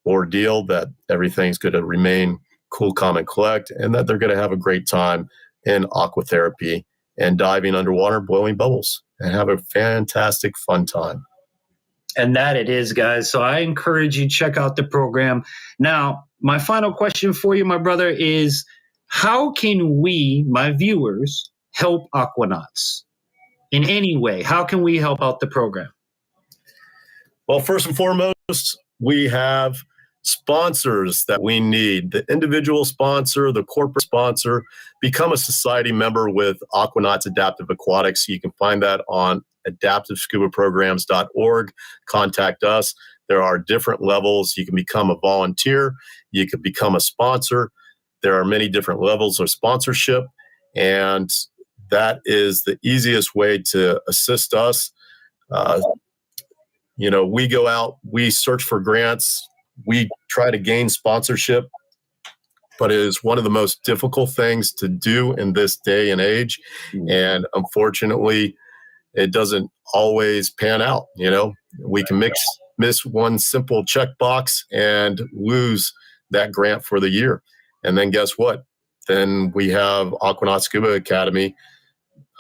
ordeal, that everything's going to remain cool, calm, and collect, and that they're going to have a great time in aquatherapy and diving underwater, blowing bubbles, and have a fantastic, fun time. And that it is, guys. So I encourage you to check out the program. Now, my final question for you, my brother, is how can we, my viewers, help Aquanauts in any way? How can we help out the program? Well, first and foremost, we have sponsors that we need. The individual sponsor, the corporate sponsor. Become a society member with Aquanauts Adaptive Aquatics. You can find that on adaptivescubaprograms.org. Contact us. There are different levels. You can become a volunteer. You can become a sponsor. There are many different levels of sponsorship, and that is the easiest way to assist us. We go out, we search for grants, we try to gain sponsorship, but it is one of the most difficult things to do in this day and age. And unfortunately, it doesn't always pan out. We can miss one simple checkbox and lose that grant for the year. And then guess what? Then we have Aquanauts Scuba Academy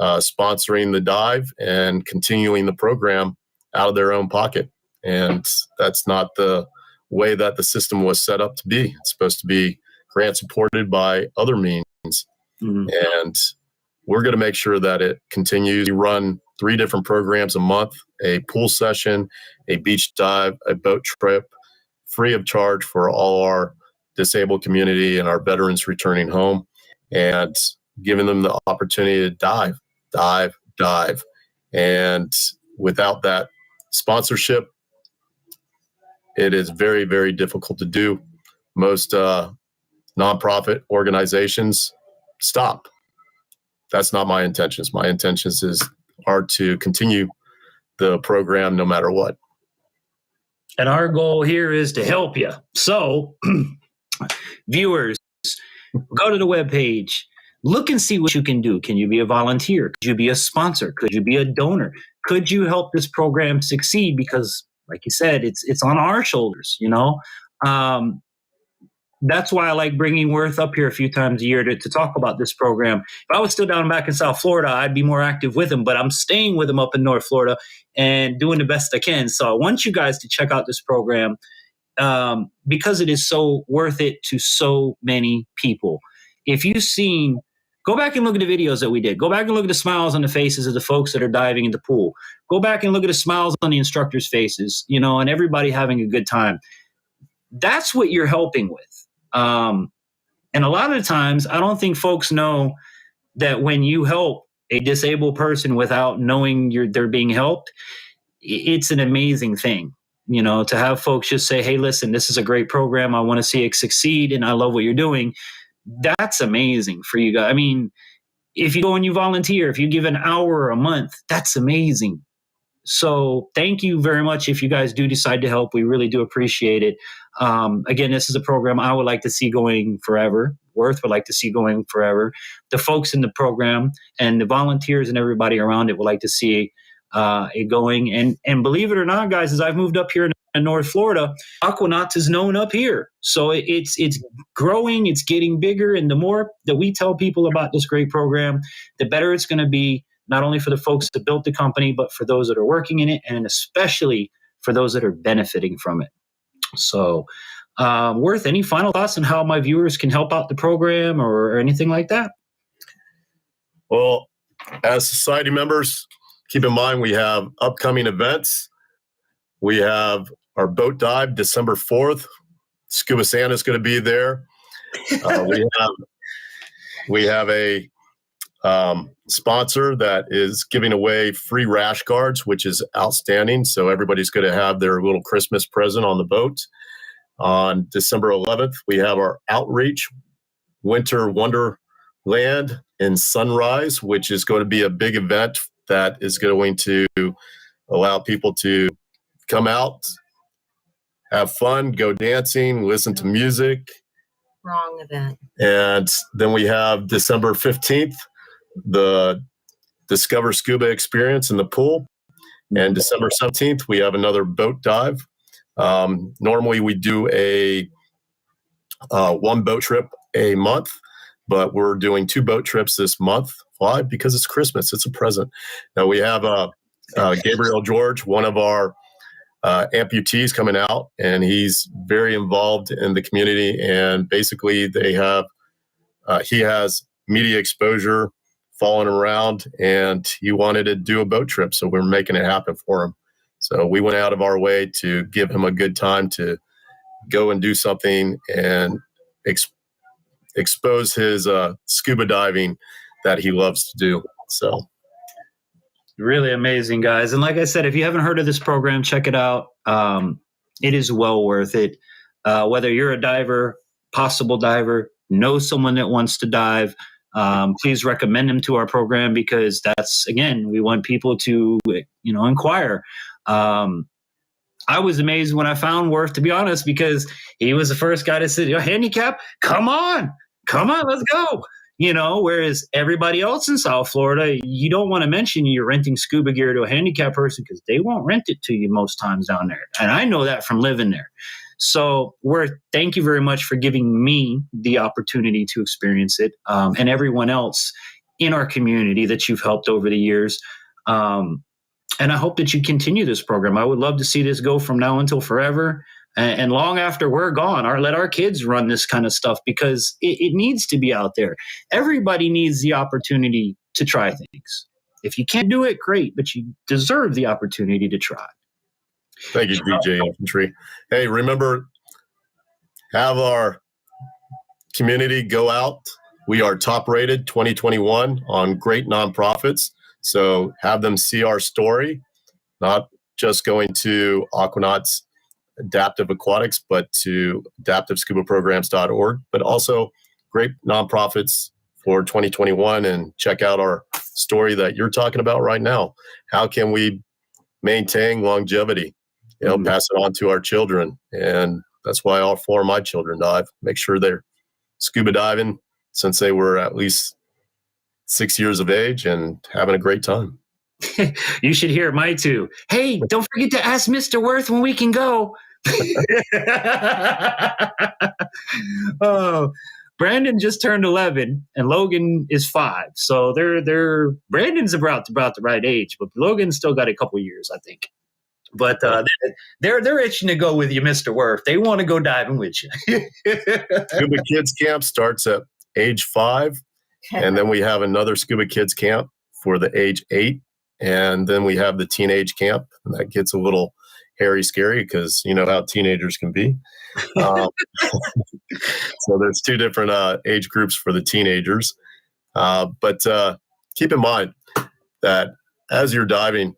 sponsoring the dive and continuing the program out of their own pocket. And that's not the way that the system was set up to be. It's supposed to be grant supported by other means. Mm-hmm. And we're going to make sure that it continues. We run 3 different programs a month: a pool session, a beach dive, a boat trip, free of charge for all our disabled community and our veterans returning home, and giving them the opportunity to dive. And without that sponsorship, it is very, very difficult to do. Most nonprofit organizations stop. That's not my intentions. My intentions are to continue the program no matter what. And our goal here is to help you. So, viewers, go to the webpage, look and see what you can do. Can you be a volunteer? Could you be a sponsor? Could you be a donor? Could you help this program succeed? Because, like you said, it's on our shoulders, That's why I like bringing Worth up here a few times a year to talk about this program. If I was still down back in South Florida, I'd be more active with him, but I'm staying with him up in North Florida and doing the best I can. So I want you guys to check out this program because it is so worth it to so many people. If you've seen, go back and look at the videos that we did. Go back and look at the smiles on the faces of the folks that are diving in the pool. Go back and look at the smiles on the instructors' faces, and everybody having a good time. That's what you're helping with. And a lot of the times, I don't think folks know that when you help a disabled person without knowing they're being helped, it's an amazing thing, to have folks just say, hey, listen, this is a great program. I want to see it succeed, and I love what you're doing. That's amazing for you guys. I mean, if you go and you volunteer, if you give an hour a month, that's amazing. So thank you very much if you guys do decide to help. We really do appreciate it. Again, this is a program I would like to see going forever. Worth would like to see going forever. The folks in the program and the volunteers and everybody around it would like to see it going. And believe it or not, guys, as I've moved up here in North Florida, Aquanauts is known up here. So it's growing, it's getting bigger. And the more that we tell people about this great program, the better it's going to be, not only for the folks that built the company, but for those that are working in it, and especially for those that are benefiting from it. So, Worth, any final thoughts on how my viewers can help out the program or anything like that? Well, As society members, keep in mind we have upcoming events. We have our boat dive December 4th. Scuba Santa's going to be there. We have a sponsor that is giving away free rash guards, which is outstanding. So everybody's going to have their little Christmas present on the boat. On December 11th, we have our outreach Winter Wonderland in Sunrise, which is going to be a big event that is going to allow people to come out, have fun, go dancing, listen to music. Wrong event. And then we have December 15th, the Discover Scuba experience in the pool. And December 17th, we have another boat dive. Normally we do a one boat trip a month, but we're doing 2 boat trips this month. Why? Because it's Christmas. It's a present. Now we have Gabriel George, one of our amputees, coming out, and he's very involved in the community. And basically, they have he has media exposure following around, and he wanted to do a boat trip, so we're making it happen for him. So we went out of our way to give him a good time to go and do something and expose his scuba diving that he loves to do. So. Really amazing, guys. And like I said, if you haven't heard of this program, check it out. It is well worth it. Whether you're a diver, possible diver, know someone that wants to dive, please recommend them to our program, because that's, again, we want people to, inquire. I was amazed when I found Worth, to be honest, because he was the first guy to say, handicap, come on, let's go. Whereas everybody else in South Florida, you don't want to mention you're renting scuba gear to a handicapped person because they won't rent it to you most times down there. And I know that from living there. So Worth, thank you very much for giving me the opportunity to experience it, and everyone else in our community that you've helped over the years. And I hope that you continue this program. I would love to see this go from now until forever. And long after we're gone, let our kids run this kind of stuff, because it needs to be out there. Everybody needs the opportunity to try things. If you can't do it, great, but you deserve the opportunity to try. Thank you, DJ Infantry. Hey, remember, have our community go out. We are top rated 2021 on great nonprofits. So have them see our story, not just going to Aquanauts Adaptive Aquatics, but to adaptivescubaprograms.org, but also great nonprofits for 2021, and check out our story that you're talking about right now. How can we maintain longevity? Pass it on to our children. And that's why all 4 of my children dive. Make sure they're scuba diving since they were at least 6 years of age and having a great time. You should hear my 2. Hey, don't forget to ask Mr. Worth when we can go. Oh, Brandon just turned 11 and Logan is 5. So they're Brandon's about the right age, but Logan's still got a couple years, I think. But they're itching to go with you, Mr. Worth. They want to go diving with you. Scuba Kids Camp starts at age 5. And then we have another Scuba Kids Camp for the age 8. And then we have the teenage camp. And that gets a little hairy, scary, because you know how teenagers can be. So there's 2 different age groups for the teenagers. But keep in mind that as you're diving,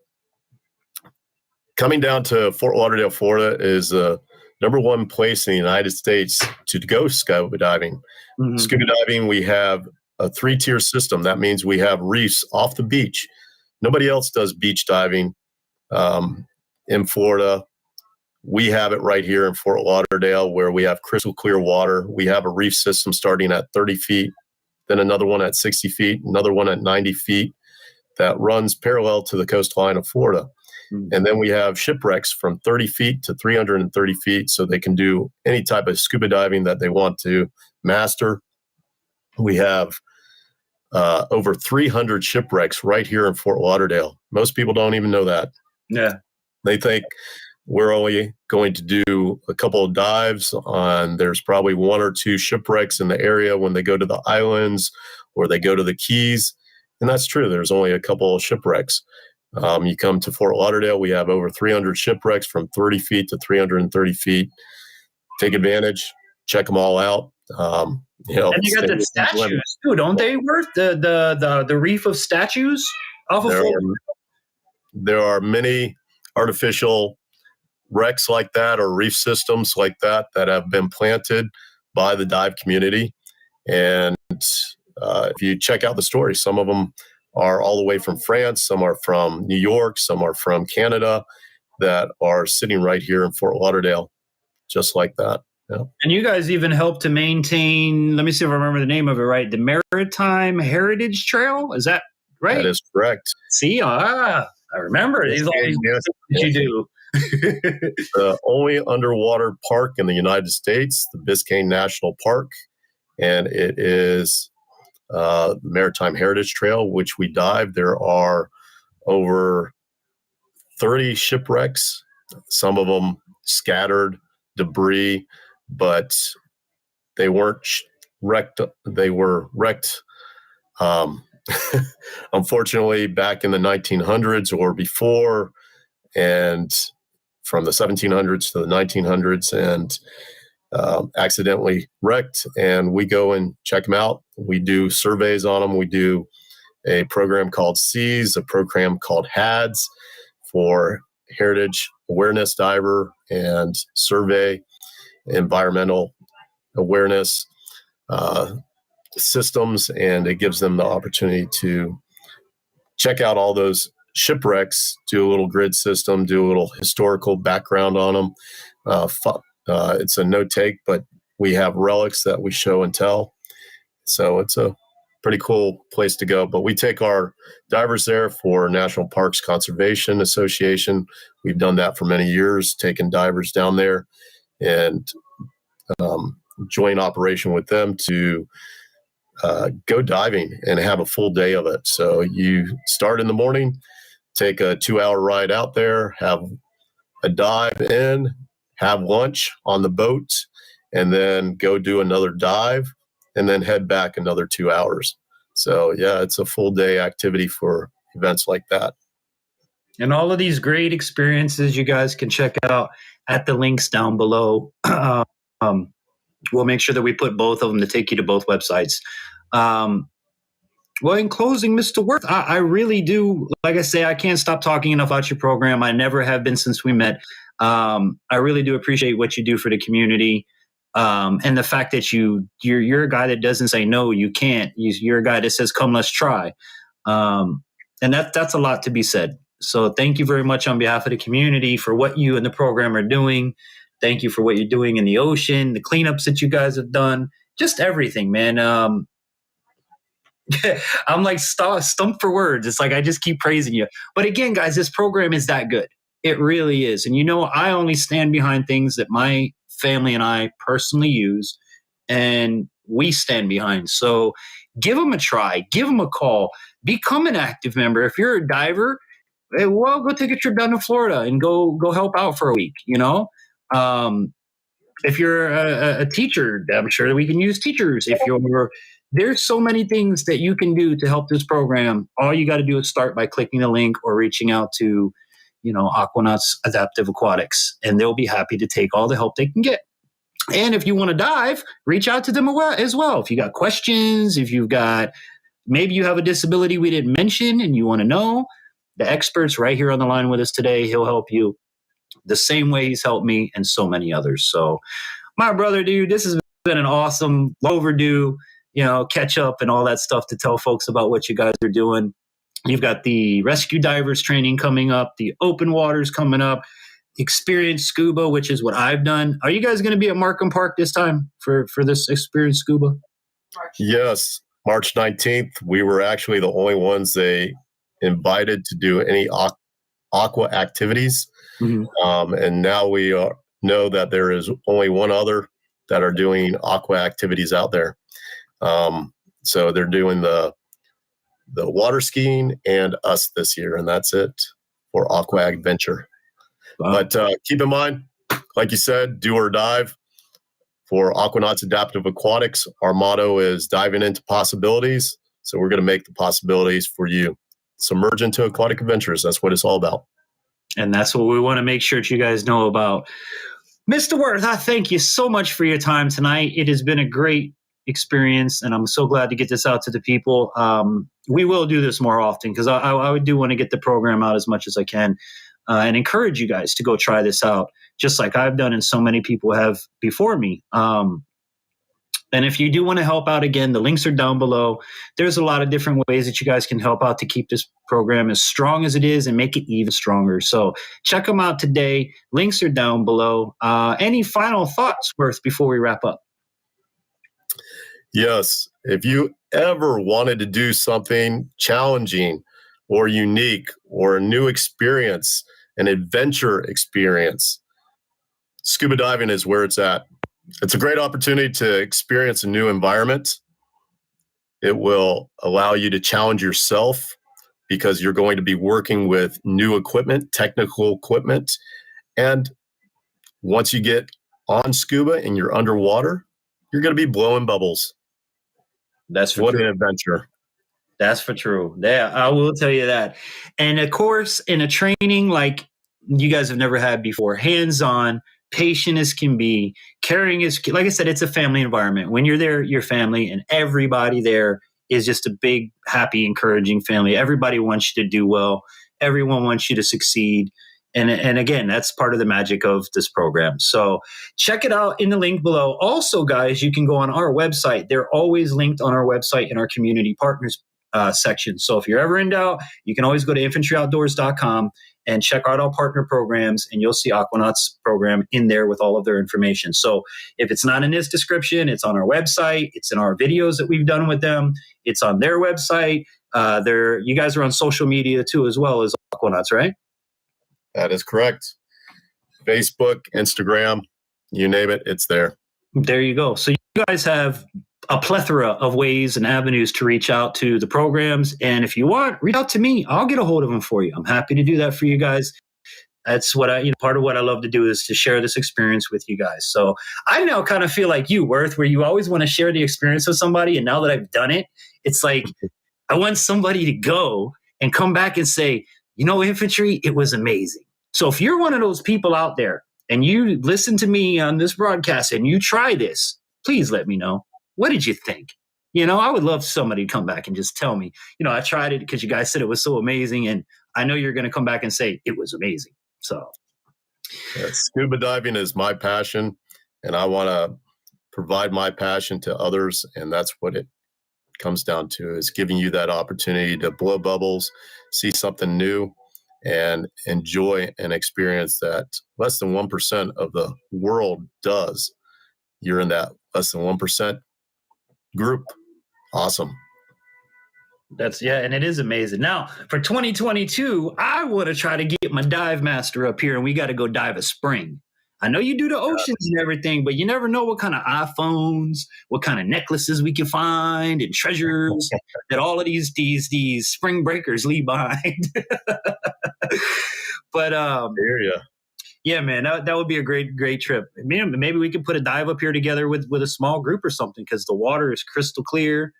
coming down to Fort Lauderdale, Florida is the number 1 place in the United States to go scuba diving. Mm-hmm. Scuba diving, we have a 3-tier system. That means we have reefs off the beach. Nobody else does beach diving in Florida. We have it right here in Fort Lauderdale, where we have crystal clear water. We have a reef system starting at 30 feet, then another one at 60 feet, another one at 90 feet that runs parallel to the coastline of Florida. Mm-hmm. And then we have shipwrecks from 30 feet to 330 feet, so they can do any type of scuba diving that they want to master. We have over 300 shipwrecks right here in Fort Lauderdale. Most people don't even know that. Yeah. They think we're only going to do a couple of dives on, there's probably 1 or 2 shipwrecks in the area when they go to the islands or they go to the Keys. And that's true. There's only a couple of shipwrecks. You come to Fort Lauderdale, we have over 300 shipwrecks from 30 feet to 330 feet. Take advantage, check them all out. And you got the statues too, don't they? Worth the reef of statues off of there are many artificial wrecks like that or reef systems like that have been planted by the dive community. And if you check out the story, some of them are all the way from France, some are from New York, some are from Canada that are sitting right here in Fort Lauderdale, just like that. Yeah. And you guys even help to maintain, let me see if I remember the name of it right, the Maritime Heritage Trail. Is that right? That is correct. See, I remember. These all these things that you do. The only underwater park in the United States, the Biscayne National Park, and it is the Maritime Heritage Trail, which we dive. There are over 30 shipwrecks, some of them scattered debris, but they weren't wrecked. They were wrecked, unfortunately, back in the 1900s or before, and from the 1700s to the 1900s, and accidentally wrecked. And we go and check them out. We do surveys on them. We do a program called SEAS, a program called HADS for Heritage Awareness Diver and Survey Environmental Awareness systems. And it gives them the opportunity to check out all those shipwrecks, do a little grid system, do a little historical background on them. It's a no-take, but we have relics that we show and tell. So it's a pretty cool place to go. But we take our divers there for National Parks Conservation Association. We've done that for many years, taking divers down there and joint operation with them to go diving and have a full day of it. So you start in the morning, take a 2-hour ride out there, have a dive in, have lunch on the boat, and then go do another dive, and then head back another 2 hours. So, yeah, it's a full day activity for events like that. And all of these great experiences you guys can check out at the links down below. We'll make sure that we put both of them to take you to both websites. Well, in closing, Mr. Worth, I really do, like I say, I can't stop talking enough about your program. I never have been since we met. I really do appreciate what you do for the community. And the fact that you're a guy that doesn't say, no, you can't. You're a guy that says, come, let's try. And that's a lot to be said. So thank you very much on behalf of the community for what you and the program are doing. Thank you for what you're doing in the ocean, the cleanups that you guys have done, just everything, man. I'm like stumped for words. It's like I just keep praising you. But again, guys, this program is that good. It really is. And I only stand behind things that my family and I personally use and we stand behind. So give them a try. Give them a call. Become an active member. If you're a diver, well, go take a trip down to Florida and go help out for a week, If you're a teacher, I'm sure that we can use teachers. There's so many things that you can do to help this program. All you got to do is start by clicking the link or reaching out to, Aquanauts Adaptive Aquatics, and they'll be happy to take all the help they can get. And if you want to dive, reach out to them as well. If you got questions, maybe you have a disability we didn't mention and you want to know, the expert's right here on the line with us today. He'll help you the same way he's helped me and so many others. So my brother, dude, this has been an awesome, overdue, catch up and all that stuff to tell folks about what you guys are doing. You've got the rescue divers training coming up, the open waters coming up, Experience Scuba, which is what I've done. Are you guys going to be at Markham Park this time for this Experience Scuba? Yes, March 19th. We were actually the only ones they invited to do any aqua activities. Mm-hmm. And now we know that there is only one other that are doing aqua activities out there. So they're doing the water skiing and us this year, and that's it for aqua adventure. Wow. But keep in mind, like you said, do or dive. For Aquanauts Adaptive Aquatics, our motto is diving into possibilities. So we're going to make the possibilities for you. Submerge into aquatic adventures. That's what it's all about. And that's what we want to make sure that you guys know about. Mr. Worth, I thank you so much for your time tonight. It has been a great experience, and I'm so glad to get this out to the people. We will do this more often because I do want to get the program out as much as I can and encourage you guys to go try this out, just like I've done and so many people have before me. And if you do want to help out, again, the links are down below. There's a lot of different ways that you guys can help out to keep this program as strong as it is and make it even stronger. So check them out today. Links are down below. Any final thoughts, Worth, before we wrap up? Yes. If you ever wanted to do something challenging or unique or a new experience, an adventure experience, scuba diving is where it's at. It's a great opportunity to experience a new environment. It will allow you to challenge yourself because you're going to be working with new equipment, technical equipment. And once you get on scuba and you're underwater, you're going to be blowing bubbles. That's for what true. An adventure. That's for true. Yeah, I will tell you that. And of course, in a training like you guys have never had before, hands-on, patient as can be, caring as, like I said, it's a family environment. When you're there, your family, and everybody there is just a big, happy, encouraging family. Everybody wants you to do well. Everyone wants you to succeed. And again, that's part of the magic of this program. So check it out in the link below. Also, guys, you can go on our website. They're always linked on our website in our community partners section. So if you're ever in doubt, you can always go to infantryoutdoors.com and check out our partner programs, and you'll see Aquanauts program in there with all of their information. So if it's not in this description, it's on our website. It's in our videos that we've done with them. It's on their website. You guys are on social media too, as well as Aquanauts, right? That is correct. Facebook, Instagram, you name it, it's there. There you go. So you guys have a plethora of ways and avenues to reach out to the programs. And if you want, reach out to me. I'll get a hold of them for you. I'm happy to do that for you guys. That's what part of what I love to do is to share this experience with you guys. So I now kind of feel like you, Worth, where you always want to share the experience with somebody. And now that I've done it, it's like I want somebody to go and come back and say, infantry, it was amazing. So if you're one of those people out there and you listen to me on this broadcast and you try this, please let me know. What did you think? I would love somebody to come back and just tell me, I tried it because you guys said it was so amazing. And I know you're going to come back and say it was amazing. So scuba diving is my passion, and I want to provide my passion to others. And that's what it comes down to, is giving you that opportunity to blow bubbles, see something new, and enjoy an experience that less than 1% of the world does. You're in that less than 1% group. Awesome. And it is amazing. Now, for 2022, I want to try to get my dive master up here, and we got to go dive a spring. I know you do the oceans and everything, but you never know what kind of iPhones, what kind of necklaces we can find, and treasures that all of these spring breakers leave behind. But yeah, man, that would be a great trip. Maybe we could put a dive up here together with a small group or something, because the water is crystal clear.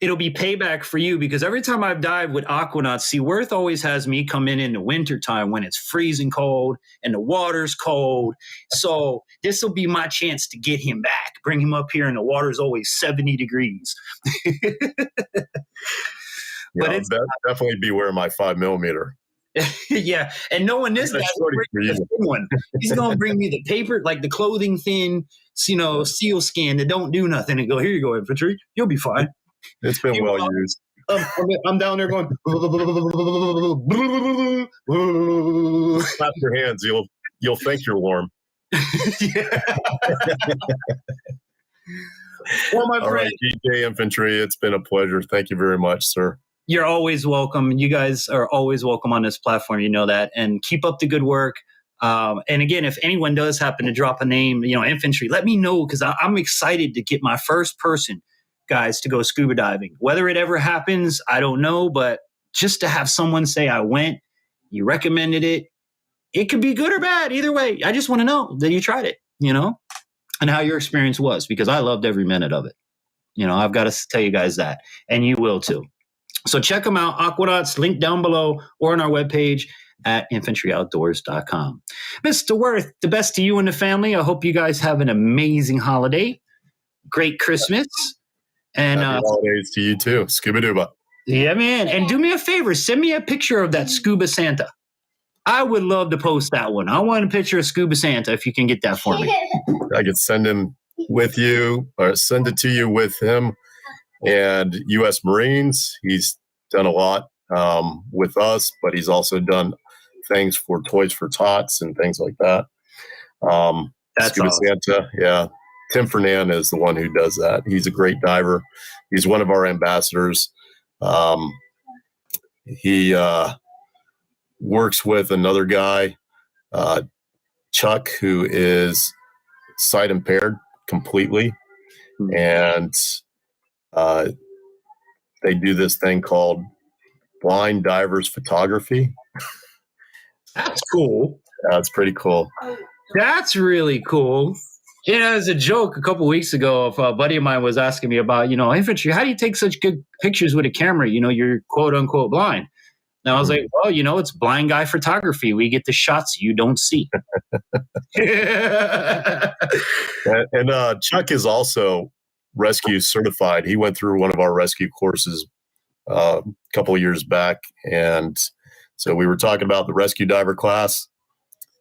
It'll be payback for you, because every time I've dived with Aquanauts, Worth always has me come in the wintertime when it's freezing cold and the water's cold. So this will be my chance to get him back, bring him up here, and the water's always 70 degrees. But it's definitely be wearing my 5mm. Yeah, and knowing this guy's one, he's gonna bring me the paper, like the clothing thin, seal skin that don't do nothing, and go, here you go, infantry, you'll be fine. It's been well used. I'm down there going. Clap your hands. You'll think you're warm. Well, my friend, all right, GJ Infantry, it's been a pleasure. Thank you very much, sir. You're always welcome. You guys are always welcome on this platform. You know that. And keep up the good work. And again, if anyone does happen to drop a name, infantry, let me know, because I'm excited to get my first person, guys, to go scuba diving. Whether it ever happens, I don't know. But just to have someone say, I went, you recommended it. It could be good or bad. Either way, I just want to know that you tried it, and how your experience was, because I loved every minute of it. I've got to tell you guys that, and you will too. So check them out. Aquanauts, link down below or on our webpage at infantryoutdoors.com. Mr. Worth, the best to you and the family. I hope you guys have an amazing holiday, great Christmas, and Happy holidays to you too. Scuba Duba. Yeah, man. And do me a favor, send me a picture of that Scuba Santa. I would love to post that one. I want a picture of Scuba Santa if you can get that for me. I could send him with you, or send it to you with him and U.S. Marines. He's done a lot with us, but he's also done things for Toys for Tots and things like that. That's Scuba awesome. Santa, yeah. Tim Fernan is the one who does that. He's a great diver. He's one of our ambassadors. He works with another guy, Chuck, who is sight impaired completely. And they do this thing called blind divers photography. That's cool. That's pretty cool. That's really cool. As a joke, a couple weeks ago, a buddy of mine was asking me about, infantry, how do you take such good pictures with a camera? You're quote unquote blind. And I was like, well, it's blind guy photography. We get the shots you don't see. And Chuck is also rescue certified. He went through one of our rescue courses a couple of years back. And so we were talking about the rescue diver class.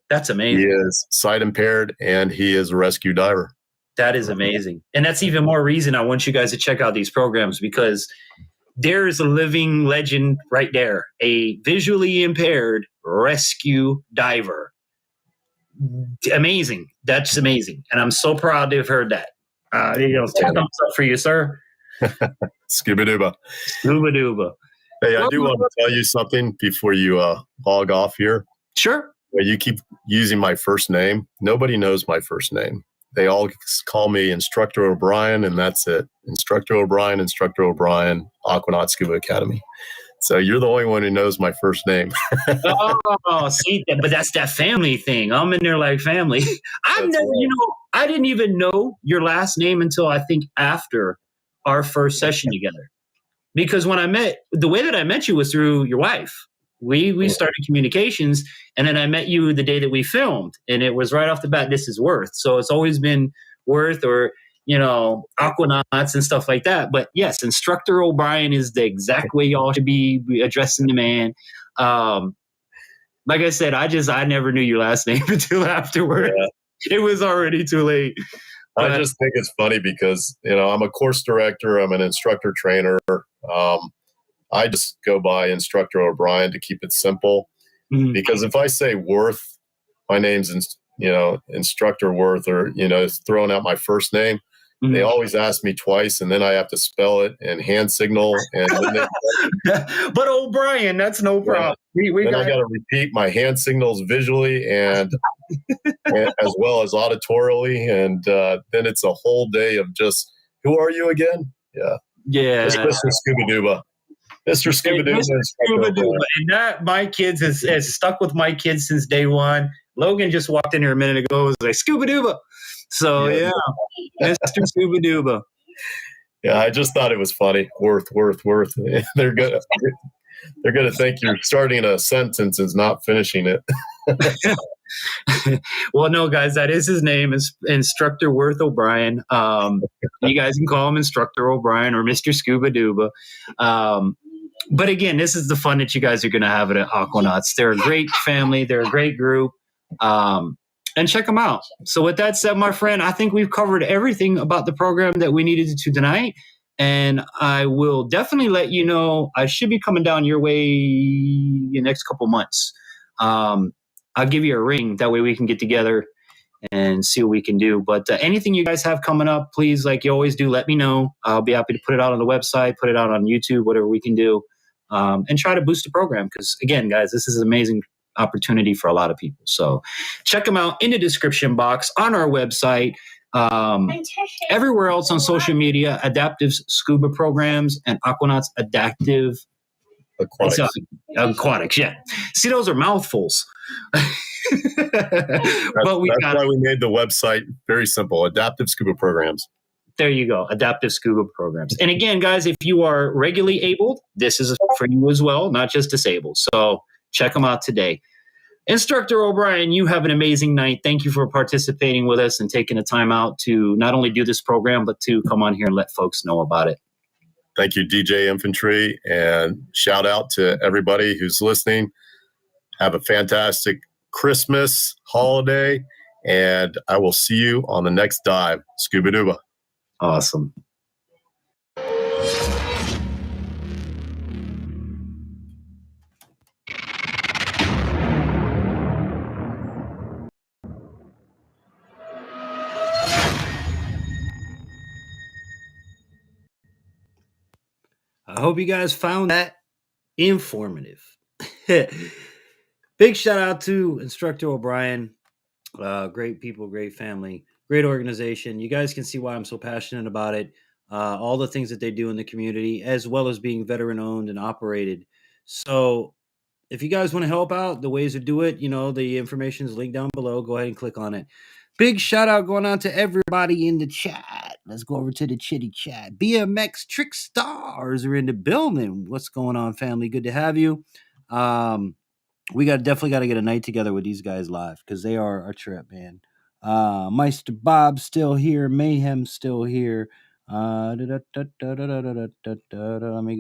That's amazing. He is sight impaired and he is a rescue diver. That is amazing. And that's even more reason I want you guys to check out these programs, because there is a living legend right there, a visually impaired rescue diver. Amazing. That's amazing. And I'm so proud to have heard that. Thumbs up for you, sir. Scuba Duba. Scuba Duba. Hey, I do want to tell you something before you log off here. Sure. You keep using my first name. Nobody knows my first name. They all call me Instructor O'Brien, and that's it. Instructor O'Brien, Aquanauts Scuba Academy. So you're the only one who knows my first name. Oh, see, but that's that family thing. I'm in there like family. I didn't even know your last name until I think after our first session together. Because the way that I met you was through your wife. We started communications, and then I met you the day that we filmed, and it was right off the bat, this is Worth. So it's always been Worth or, Aquanauts and stuff like that. But yes, Instructor O'Brien is the exact way y'all should be addressing the man. Like I said, I never knew your last name until afterwards. Yeah. It was already too late. But I just think it's funny because, I'm a course director. I'm an instructor trainer. I just go by Instructor O'Brien to keep it simple. Mm-hmm. Because if I say Worth, my name's, Instructor Worth, or, it's throwing out my first name. Mm-hmm. They always ask me twice, and then I have to spell it and hand signal. And then but O'Brien, that's no problem. Then I got to repeat my hand signals visually and as well as auditorily. And then it's a whole day of just, who are you again? Yeah. Yeah. It's Mr. Scuba Duba. Mr. Scuba Duba. Scuba Duba. And that, my kids, has stuck with my kids since day one. Logan just walked in here a minute ago. Was like, Scuba Duba. So, yeah. Mr. Scuba Duba. Yeah, I just thought it was funny. Worth. They're gonna think you're starting a sentence and not finishing it. Well, no, guys, that is his name, is Instructor Worth O'Brien. You guys can call him Instructor O'Brien or Mr. Scuba Duba. But again, this is the fun that you guys are going to have at Aquanauts. They're a great family. They're a great group. And check them out. So with that said, my friend, I think we've covered everything about the program that we needed to tonight. And I will definitely let you know, I should be coming down your way in the next couple months. I'll give you a ring. That way we can get together and see what we can do. But anything you guys have coming up, please, like you always do, let me know. I'll be happy to put it out on the website, put it out on YouTube, whatever we can do, and try to boost the program. Because again, guys, this is an amazing opportunity for a lot of people. So check them out in the description box, on our website, everywhere else on social media, Adaptive Scuba Programs and Aquanauts Adaptive Aquatics. Yeah. See, those are mouthfuls. That's why we made the website very simple. Adaptive Scuba Programs. There you go. Adaptive Scuba Programs. And again, guys, if you are regularly able, this is for you as well, not just disabled. So check them out today. Instructor O'Brien, you have an amazing night. Thank you for participating with us and taking the time out to not only do this program, but to come on here and let folks know about it. Thank you, DJ Infantry, and shout out to everybody who's listening. Have a fantastic Christmas holiday, and I will see you on the next dive. Scuba Duba. Awesome. I hope you guys found that informative. Big shout out to Instructor O'Brien. Great people, great family, great organization. You guys can see why I'm so passionate about it. All the things that they do in the community, as well as being veteran owned and operated. So if you guys want to help out, the ways to do it, the information is linked down below. Go ahead and click on it. Big shout out going out to everybody in the chat. Let's go over to the chitty chat. BMX Trick Stars are in the building. What's going on, family? Good to have you. We definitely got to get a night together with these guys live because they are a trip, man. Meister Bob's still here. Mayhem's still here. Let me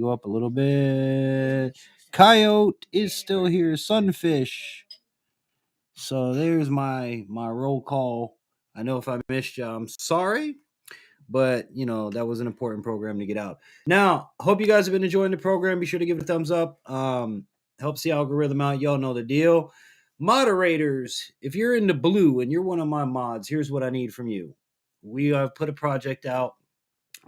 go up a little bit. Coyote is still here. Sunfish. So there's my roll call. I know if I missed you, I'm sorry. But, that was an important program to get out. Now, hope you guys have been enjoying the program. Be sure to give it a thumbs up. Helps the algorithm out. Y'all know the deal. Moderators, if you're in the blue and you're one of my mods, here's what I need from you. We have put a project out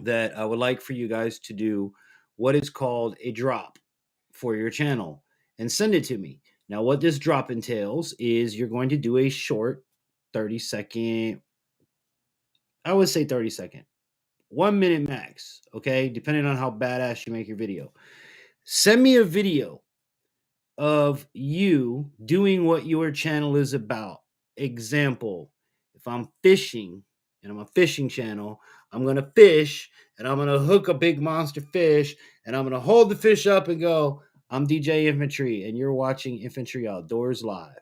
that I would like for you guys to do what is called a drop for your channel and send it to me. Now, what this drop entails is you're going to do a short 30-second, I would say 30-second, 1 minute max, okay? Depending on how badass you make your video. Send me a video of you doing what your channel is about. Example, if I'm fishing and I'm a fishing channel, I'm going to fish and I'm going to hook a big monster fish and I'm going to hold the fish up and go, I'm DJ Infantry and you're watching Infantry Outdoors live.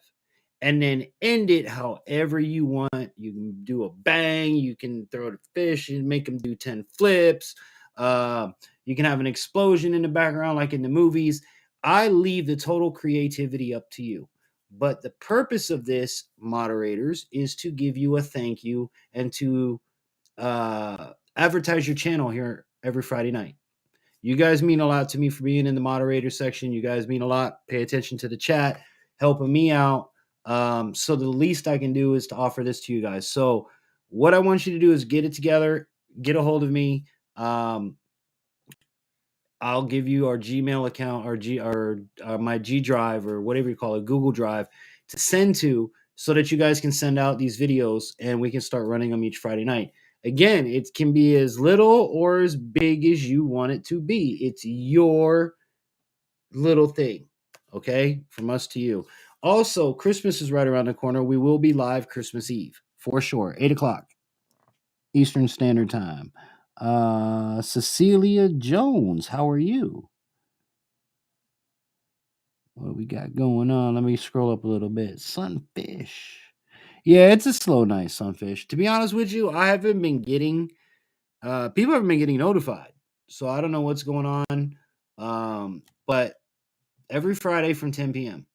And then end it however you want. You can do a bang. You can throw the fish and make them do 10 flips. You can have an explosion in the background like in the movies. I leave the total creativity up to you. But the purpose of this, moderators, is to give you a thank you and to advertise your channel here every Friday night. You guys mean a lot to me for being in the moderator section. You guys mean a lot. Pay attention to the chat, helping me out. So the least I can do is to offer this to you guys. So what I want you to do is get it together, get a hold of me. I'll give you our Gmail account or my G Drive or whatever you call it, Google Drive, to send to so that you guys can send out these videos and we can start running them each Friday night. Again, it can be as little or as big as you want it to be. It's your little thing, okay? From us to you. Also, Christmas is right around the corner. We will be live Christmas Eve for sure, 8 o'clock Eastern Standard Time. Cecilia Jones, how are you? What we got going on? Let me scroll up a little bit. Sunfish. Yeah, it's a slow night, Sunfish. To be honest with you, I haven't been getting people haven't been getting notified. So I don't know what's going on. But every Friday from 10 p.m.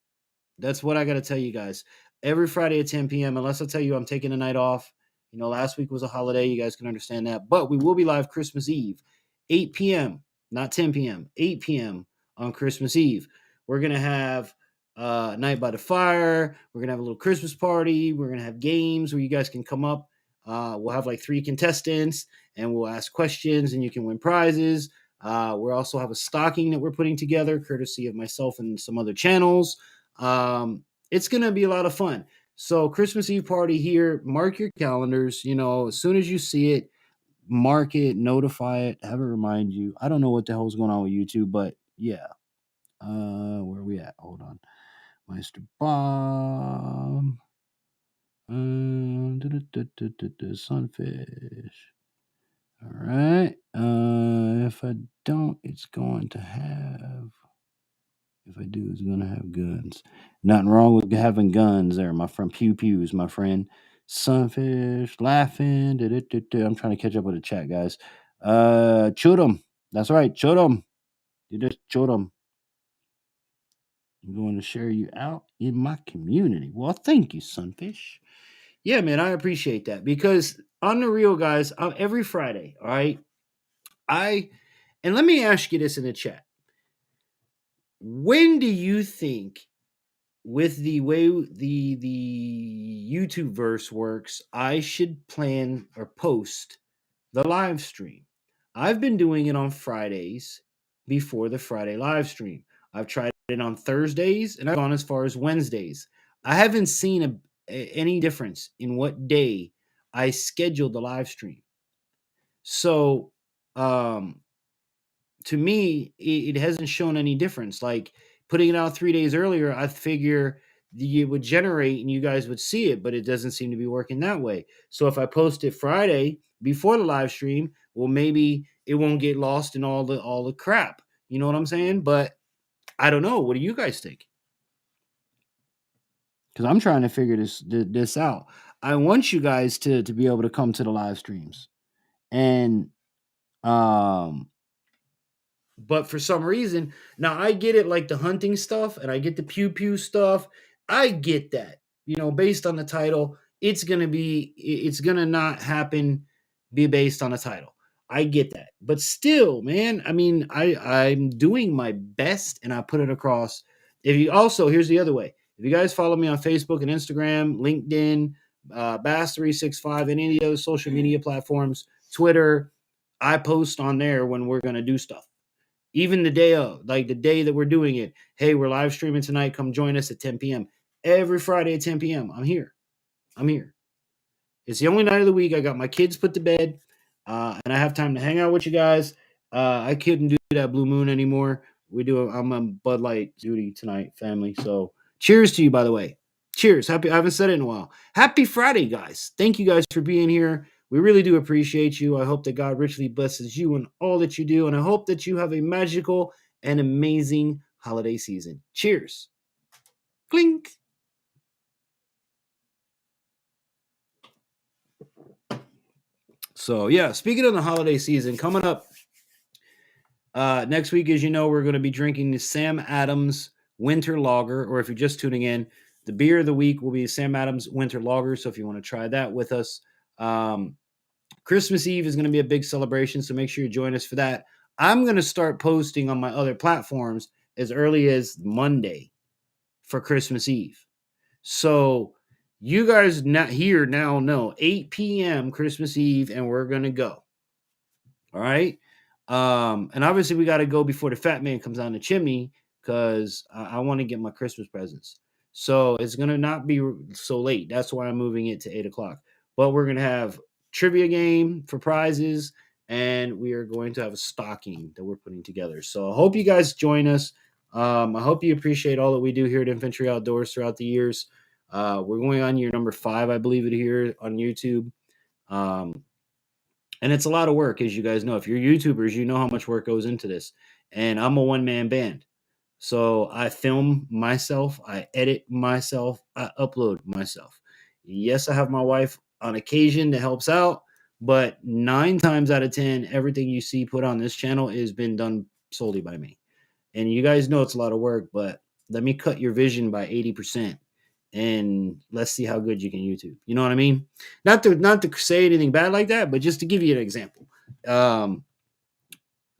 That's what I got to tell you guys. Every Friday at 10 p.m. Unless I tell you I'm taking a night off. Last week was a holiday. You guys can understand that. But we will be live Christmas Eve, 8 p.m., not 10 p.m., 8 p.m. on Christmas Eve. We're going to have night by the fire. We're going to have a little Christmas party. We're going to have games where you guys can come up. We'll have like 3 contestants and we'll ask questions and you can win prizes. We'll also have a stocking that we're putting together, courtesy of myself and some other channels. It's going to be a lot of fun. So Christmas Eve party here, mark your calendars, as soon as you see it, mark it, notify it, have it remind you. I don't know what the hell's going on with YouTube, but yeah. Where are we at? Hold on. Meister Bob. Sunfish. All right. If I don't, it's going to have. If I do, it's going to have guns. Nothing wrong with having guns there, my friend. Pew pews, my friend. Sunfish laughing. I'm trying to catch up with the chat, guys. Chodum. That's right, Chodum. You just Chodum. I'm going to share you out in my community. Well, thank you, Sunfish. Yeah, man, I appreciate that because on the real, guys, every Friday, all right, and let me ask you this in the chat. When do you think, with the way the YouTube verse works, I should plan or post the live stream? I've been doing it on Fridays before the Friday live stream. I've tried it on Thursdays and I've gone as far as Wednesdays. I haven't seen any difference in what day I scheduled the live stream. So, to me, it hasn't shown any difference. Like putting it out 3 days earlier, I figure it would generate and you guys would see it, but it doesn't seem to be working that way. So if I post it Friday before the live stream, well, maybe it won't get lost in all the crap. You know what I'm saying? But I don't know. What do you guys think? Because I'm trying to figure this out. I want you guys to be able to come to the live streams, and but for some reason, now I get it, like the hunting stuff and I get the pew pew stuff. I get that, based on the title, it's going to not happen, be based on the title. I get that. But still, man, I mean, I'm doing my best and I put it across. If you also, here's the other way. If you guys follow me on Facebook and Instagram, LinkedIn, Bass365, any of those social media platforms, Twitter, I post on there when we're going to do stuff. Even the day of, like the day that we're doing it. Hey, we're live streaming tonight. Come join us at 10 p.m. Every Friday at 10 p.m. I'm here. It's the only night of the week I got my kids put to bed, and I have time to hang out with you guys. I couldn't do that Blue Moon anymore. I'm on Bud Light duty tonight, family. So cheers to you, by the way. Cheers. I haven't said it in a while. Happy Friday, guys. Thank you guys for being here. We really do appreciate you. I hope that God richly blesses you and all that you do. And I hope that you have a magical and amazing holiday season. Cheers. Clink. So, yeah, speaking of the holiday season, coming up next week, as you know, we're going to be drinking the Sam Adams Winter Lager, or if you're just tuning in, the beer of the week will be Sam Adams Winter Lager. So if you want to try that with us, Christmas Eve is going to be a big celebration, so make sure you join us for that. I'm going to start posting on my other platforms as early as Monday for Christmas Eve. So you guys here now know 8 p.m. Christmas Eve, and we're going to go. All right? And obviously we got to go before the fat man comes down the chimney because I want to get my Christmas presents. So it's going to not be so late. That's why I'm moving it to 8 o'clock. But we're going to have trivia game for prizes, and we are going to have a stocking that we're putting together. So I hope you guys join us. I hope you appreciate all that we do here at Infantry Outdoors throughout the years. We're going on year number 5, I believe it, here on YouTube. And it's a lot of work, as you guys know. If you're YouTubers, you know how much work goes into this. And I'm a one-man band. So I film myself, I edit myself, I upload myself. Yes, I have my wife on occasion that helps out, but 9 times out of 10, everything you see put on this channel has been done solely by me. And you guys know it's a lot of work, but let me cut your vision by 80%. And let's see how good you can YouTube. You know what I mean? Not to say anything bad like that, but just to give you an example. So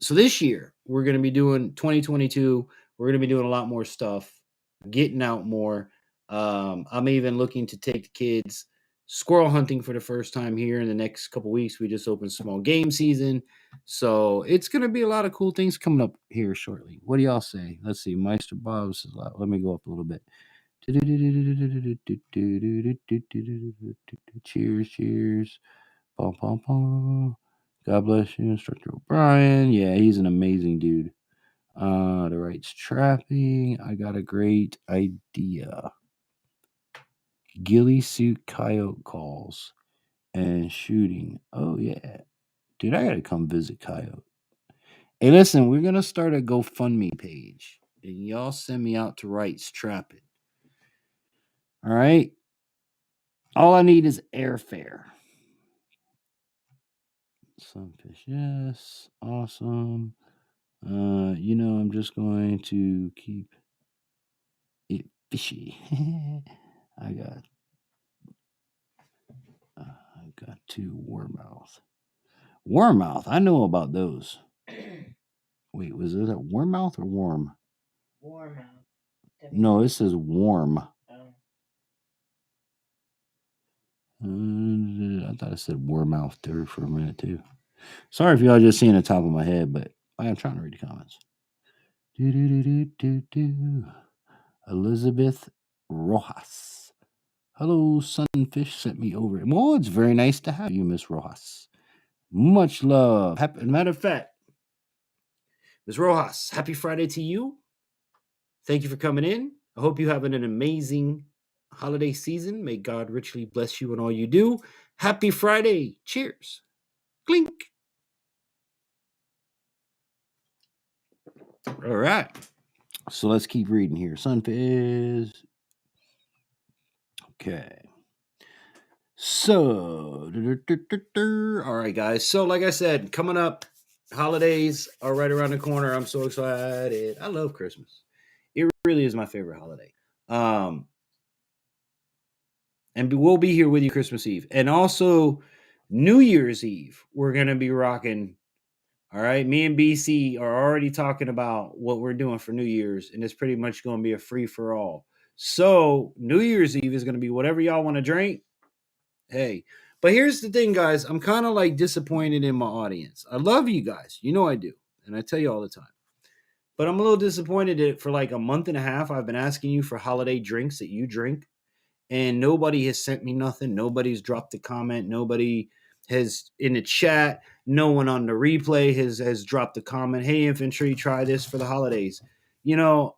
this year we're going to be doing 2022. We're going to be doing a lot more stuff, getting out more. I'm even looking to take the kids squirrel hunting for the first time here in the next couple weeks. We just opened small game season. So it's going to be a lot of cool things coming up here shortly. What do y'all say? Let's see. Meister Bob's is loud. Let me go up a little bit. Cheers. Pom, pom, pom. God bless you, Instructor O'Brien. Yeah, he's an amazing dude. The right's trapping. I got a great idea. Ghillie suit coyote calls and shooting. Oh, yeah. Dude, I gotta come visit Coyote. Hey, listen, we're gonna start a GoFundMe page, and y'all send me out to Wright's Trapping. All right. All I need is airfare. Sunfish, yes, awesome. I'm just going to keep it fishy. I got two warmouth. Warmouth, I know about those. Wait, was it a warmouth or warm? Warm out. No, it says warm. Oh. I thought it said warmouth there for a minute too. Sorry if y'all just seeing the top of my head, but I am trying to read the comments. Elizabeth Rojas. Hello, Sunfish sent me over. Well, it's very nice to have you, Miss Rojas. Much love. Matter of fact, Ms. Rojas, happy Friday to you. Thank you for coming in. I hope you have an amazing holiday season. May God richly bless you in all you do. Happy Friday. Cheers. Clink. All right. So let's keep reading here. Sunfish. Okay. So, all right, guys. So, like I said, coming up, holidays are right around the corner. I'm so excited. I love Christmas. It really is my favorite holiday. And we'll be here with you Christmas Eve. And also New Year's Eve, we're going to be rocking. All right. Me and BC are already talking about what we're doing for New Year's, and it's pretty much going to be a free for all. So New Year's Eve is going to be whatever y'all want to drink. Hey, but here's the thing, guys. I'm kind of like disappointed in my audience. I love you guys. You know I do. And I tell you all the time. But I'm a little disappointed that for like a month and a half, I've been asking you for holiday drinks that you drink. And nobody has sent me nothing. Nobody's dropped a comment. Nobody has in the chat. No one on the replay has dropped a comment. Hey, Infantry, try this for the holidays. You know,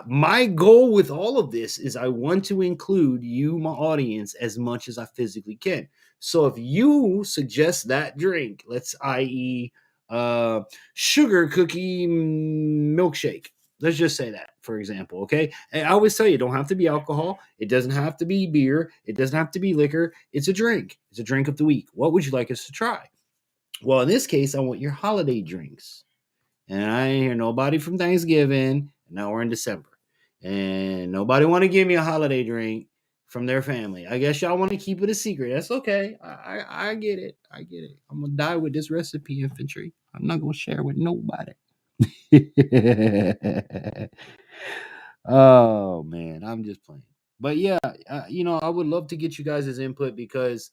my goal with all of this is I want to include you, my audience, as much as I physically can. So if you suggest that drink, i.e. Sugar cookie milkshake. Let's just say that, for example, okay? And I always tell you, it don't have to be alcohol. It doesn't have to be beer. It doesn't have to be liquor. It's a drink. It's a drink of the week. What would you like us to try? Well, in this case, I want your holiday drinks. And I ain't hear nobody from Thanksgiving. And now we're in December. And nobody want to give me a holiday drink from their family. I guess y'all want to keep it a secret. That's okay. I get it. I get it. I'm going to die with this recipe, Infantry. I'm not going to share with nobody. Oh, man. I'm just playing. But yeah, I would love to get you guys' input because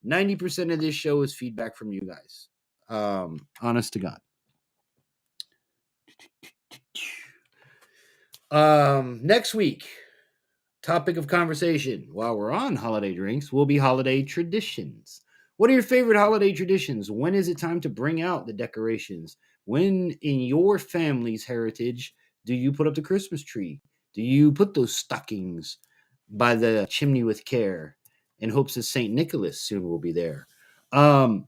90% of this show is feedback from you guys. Honest to God. Next week, topic of conversation while we're on holiday drinks will be holiday traditions. What are your favorite holiday traditions? When is it time to bring out the decorations? When in your family's heritage do you put up the Christmas tree? Do you put those stockings by the chimney with care in hopes that St. Nicholas soon will be there? We want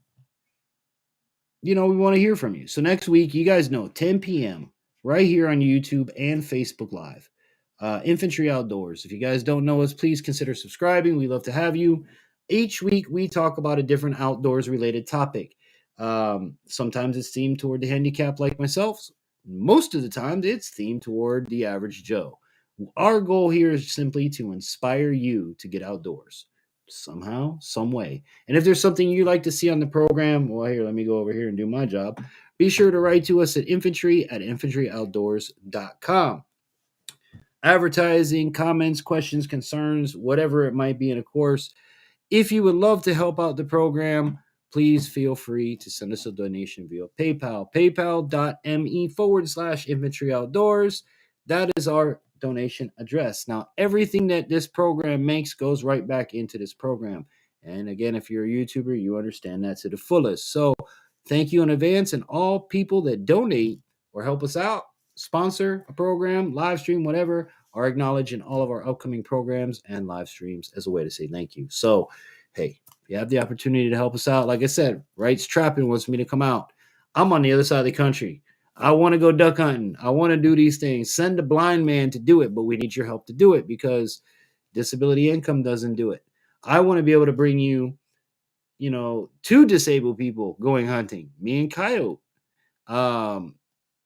to hear from you. So next week, you guys know, 10 p.m. right here on YouTube and Facebook Live. Infantry Outdoors. If you guys don't know us, please consider subscribing. We love to have you. Each week, we talk about a different outdoors-related topic. Sometimes it's themed toward the handicap like myself. Most of the time, it's themed toward the average Joe. Our goal here is simply to inspire you to get outdoors somehow, some way. And if there's something you'd like to see on the program, well, here, let me go over here and do my job. Be sure to write to us at infantryoutdoors.com. Advertising, comments, questions, concerns, whatever it might be. And of course, if you would love to help out the program, please feel free to send us a donation via PayPal, paypal.me/Infantry Outdoors. That is our donation address. Now, everything that this program makes goes right back into this program. And again, if you're a YouTuber, you understand that to the fullest. So thank you in advance. And all people that donate or help us out, sponsor a program, live stream, whatever, are acknowledged in all of our upcoming programs and live streams as a way to say thank you. So hey, if you have the opportunity to help us out, like I said, Wright's Trapping wants me to come out. I'm on the other side of the country. I want to go duck hunting. I want to do these things. Send a blind man to do it, but we need your help to do it because disability income doesn't do it. I want to be able to bring you, two disabled people going hunting, me and Coyote. And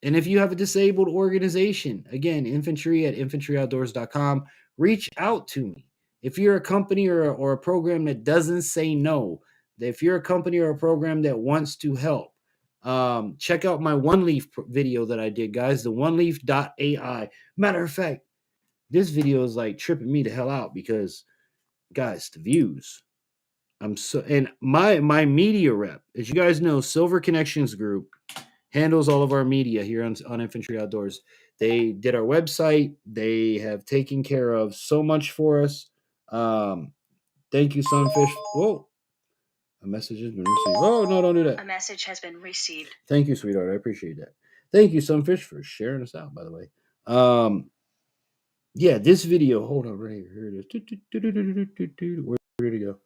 if you have a disabled organization, again, infantry at infantryoutdoors.com, reach out to me. If you're a company or a program that doesn't say no, if you're a company or a program that wants to help, check out my One Leaf video that I did, guys, the oneleaf.ai. Matter of fact, this video is like tripping me the hell out because, guys, the views. And my media rep, as you guys know, Silver Connections Group handles all of our media here on Infantry Outdoors. They did our website. They have taken care of so much for us. Thank you, Sunfish. Whoa. A message has been received. Oh, no, don't do that. A message has been received. Thank you, sweetheart. I appreciate that. Thank you, Sunfish, for sharing us out, by the way. Yeah, this video. Hold on, right here. Here it is. Where did it go?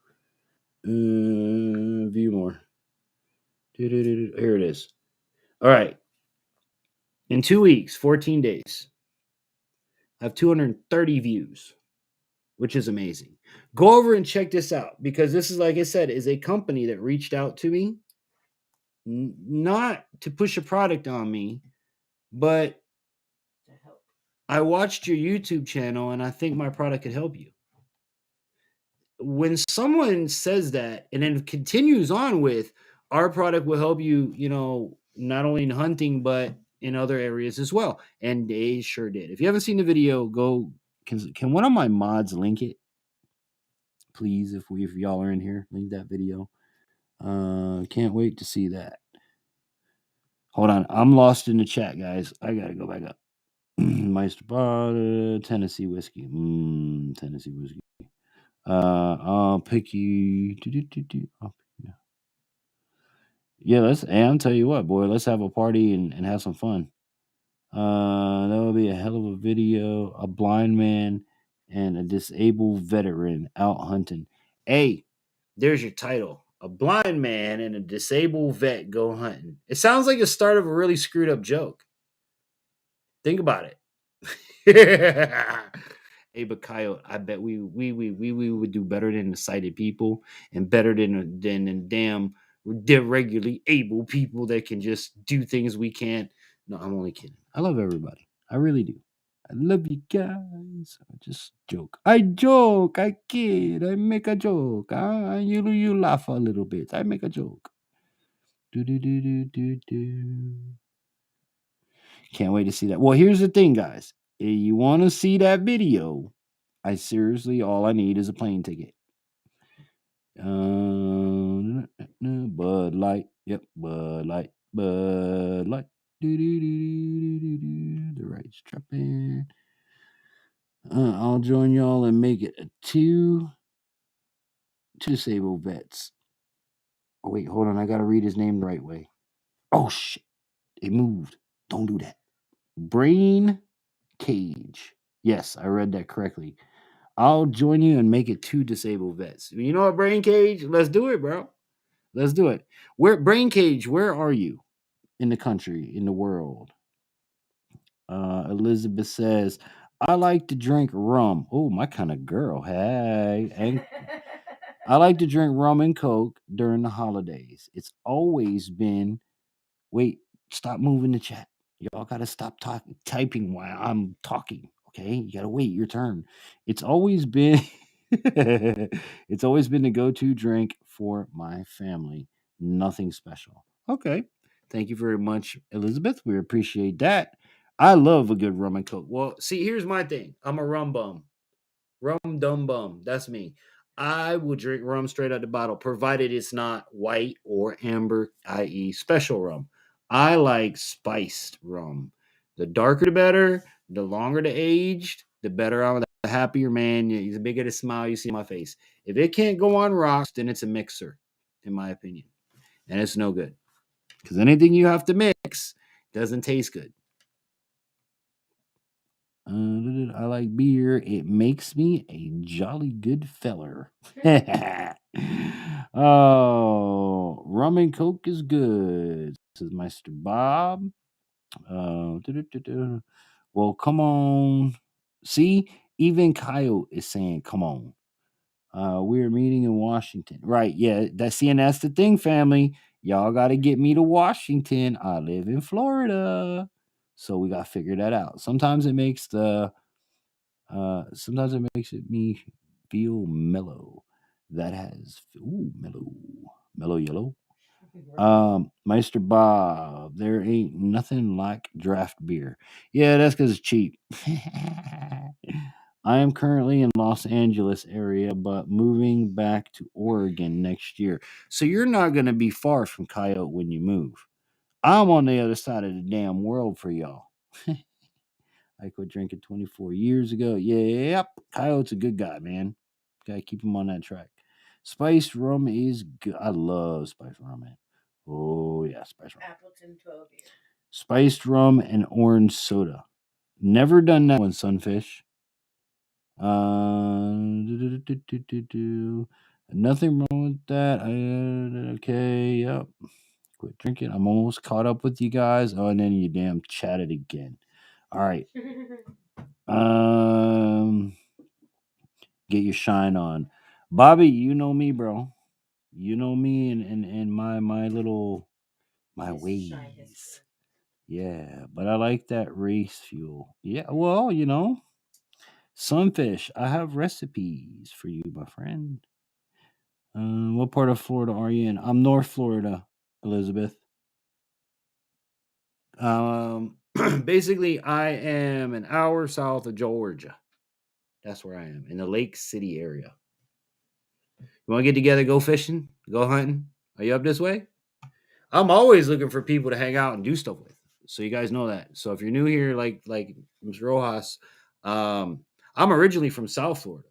View more. Here it is. All right. In 2 weeks, 14 days, I have 230 views, which is amazing. Go over and check this out because this is, like I said, is a company that reached out to me, not to push a product on me, but I watched your YouTube channel and I think my product could help you. When someone says that and then continues on with our product will help you, not only in hunting, but in other areas as well. And they sure did. If you haven't seen the video, go. Can one of my mods link it? Please, if y'all are in here, link that video. Can't wait to see that. Hold on. I'm lost in the chat, guys. I got to go back up. Meister Bar, Tennessee whiskey. Tennessee whiskey. I'll pick you. Yeah, I'll tell you what, boy, let's have a party and have some fun. That would be a hell of a video. A blind man and a disabled veteran out hunting. Hey, there's your title. A blind man and a disabled vet go hunting. It sounds like the start of a really screwed up joke. Think about it. Hey, but Coyote, I bet we would do better than the sighted people and better than damn regularly able people that can just do things we can't. No, I'm only kidding. I love everybody. I really do. I love you guys. I just joke. I joke. I kid. I make a joke. You laugh a little bit. I make a joke. Can't wait to see that. Well, here's the thing, guys. If you want to see that video, all I need is a plane ticket. Bud Light. Yep, Bud Light. Bud Light. The Wright's Trapping. I'll join y'all and make it a two disabled vets. Oh, wait, hold on. I got to read his name the right way. Oh, shit. It moved. Don't do that. Brain Cage. Yes, I read that correctly. I'll join you and make it two disabled vets. You know what, Brain Cage? Let's do it, bro. Let's do it. Brain Cage, where are you in the country, in the world? Elizabeth says, I like to drink rum. Oh, my kind of girl. Hey. And I like to drink rum and Coke during the holidays. It's always been. Wait, stop moving the chat. Y'all got to stop typing while I'm talking. Okay, you got to wait your turn. It's always been the go-to drink for my family. Nothing special. Okay. Thank you very much, Elizabeth. We appreciate that. I love a good rum and Coke. Well, see, here's my thing. I'm a rum bum. Rum dum bum. That's me. I will drink rum straight out the bottle, provided it's not white or amber, i.e. special rum. I like spiced rum. The darker the better, the longer the aged, the better I'm, the happier man. The bigger the smile you see on my face. If it can't go on rocks, then it's a mixer, in my opinion. And it's no good. Because anything you have to mix doesn't taste good. I like beer. It makes me a jolly good feller. Oh, rum and coke is good. This is Meister Bob. Doo-doo-doo-doo. Well, come on. See, even Coyote is saying, "Come on." We're meeting in Washington, right? Yeah, that's the thing, family. Y'all got to get me to Washington. I live in Florida, so we got to figure that out. Sometimes it makes me feel mellow. That has mellow yellow. Meister Bob, there ain't nothing like draft beer. Yeah, that's because it's cheap. I am currently in Los Angeles area, but moving back to Oregon next year. So you're not going to be far from Coyote when you move. I'm on the other side of the damn world for y'all. I quit drinking 24 years ago. Yep, Coyote's a good guy, man. Gotta keep him on that track. Spiced rum is good. I love spiced rum, man. Oh yeah, spiced rum. Appleton 12 year. Spiced rum and orange soda. Never done that one, Sunfish. Nothing wrong with that. Okay, yep. Quit drinking. I'm almost caught up with you guys. Oh, and then you damn chatted again. All right. Get your shine on. Bobby, you know me, bro. You know me and my little my ways. Yeah, but I like that race fuel. Yeah, well, Sunfish, I have recipes for you, my friend. What part of Florida are you in? I'm North Florida, Elizabeth. Basically, I am an hour south of Georgia. That's where I am, in the Lake City area. You want to get together, go fishing, go hunting? Are you up this way? I'm always looking for people to hang out and do stuff with. So you guys know that. So if you're new here, like Mr. Rojas, I'm originally from South Florida.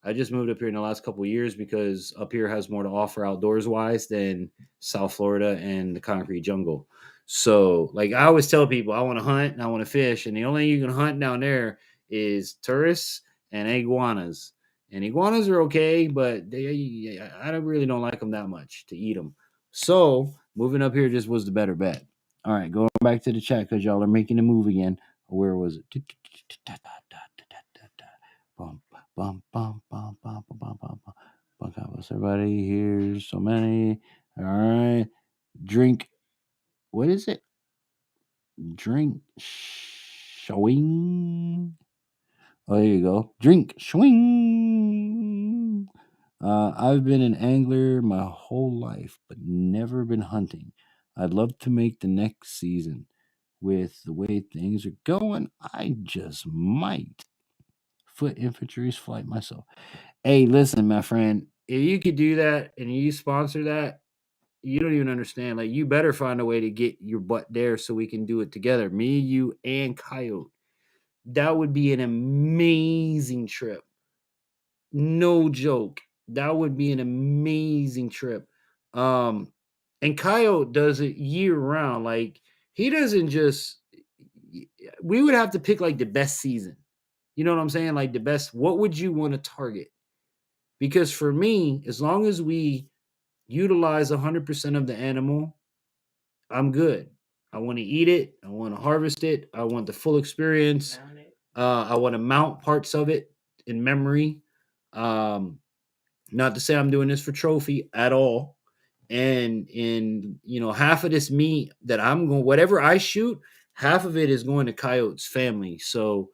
I just moved up here in the last couple of years because up here has more to offer outdoors wise than South Florida and the concrete jungle. So, like I always tell people, I want to hunt and I want to fish, and the only thing you can hunt down there is tourists and iguanas. And iguanas are okay, but I don't really don't like them that much to eat them. So moving up here just was the better bet. All right, going back to the chat because y'all are making a move again. Where was it? Bum, bum, bum, bum, bum, bum, bum, bum, bum. What's everybody? Here's so many. All right. Drink. What is it? Drink showing. Oh, there you go. Drink swing. I've been an angler my whole life, but never been hunting. I'd love to make the next season. With the way things are going, I just might. Foot infantry's flight myself. Hey, listen, my friend, if you could do that and you sponsor that, you don't even understand. Like, you better find a way to get your butt there so we can do it together. Me, you, and Coyote. That would be an amazing trip. No joke. That would be an amazing trip. And Coyote does it year round. Like, he doesn't just. We would have to pick like the best season. You know what I'm saying? Like the best. What would you want to target? Because for me, as long as we utilize 100% of the animal, I'm good. I want to eat it. I want to harvest it. I want the full experience. I want to mount parts of it in memory. Not to say I'm doing this for trophy at all. And half of this meat that I'm going, whatever I shoot, half of it is going to Coyote's family. So,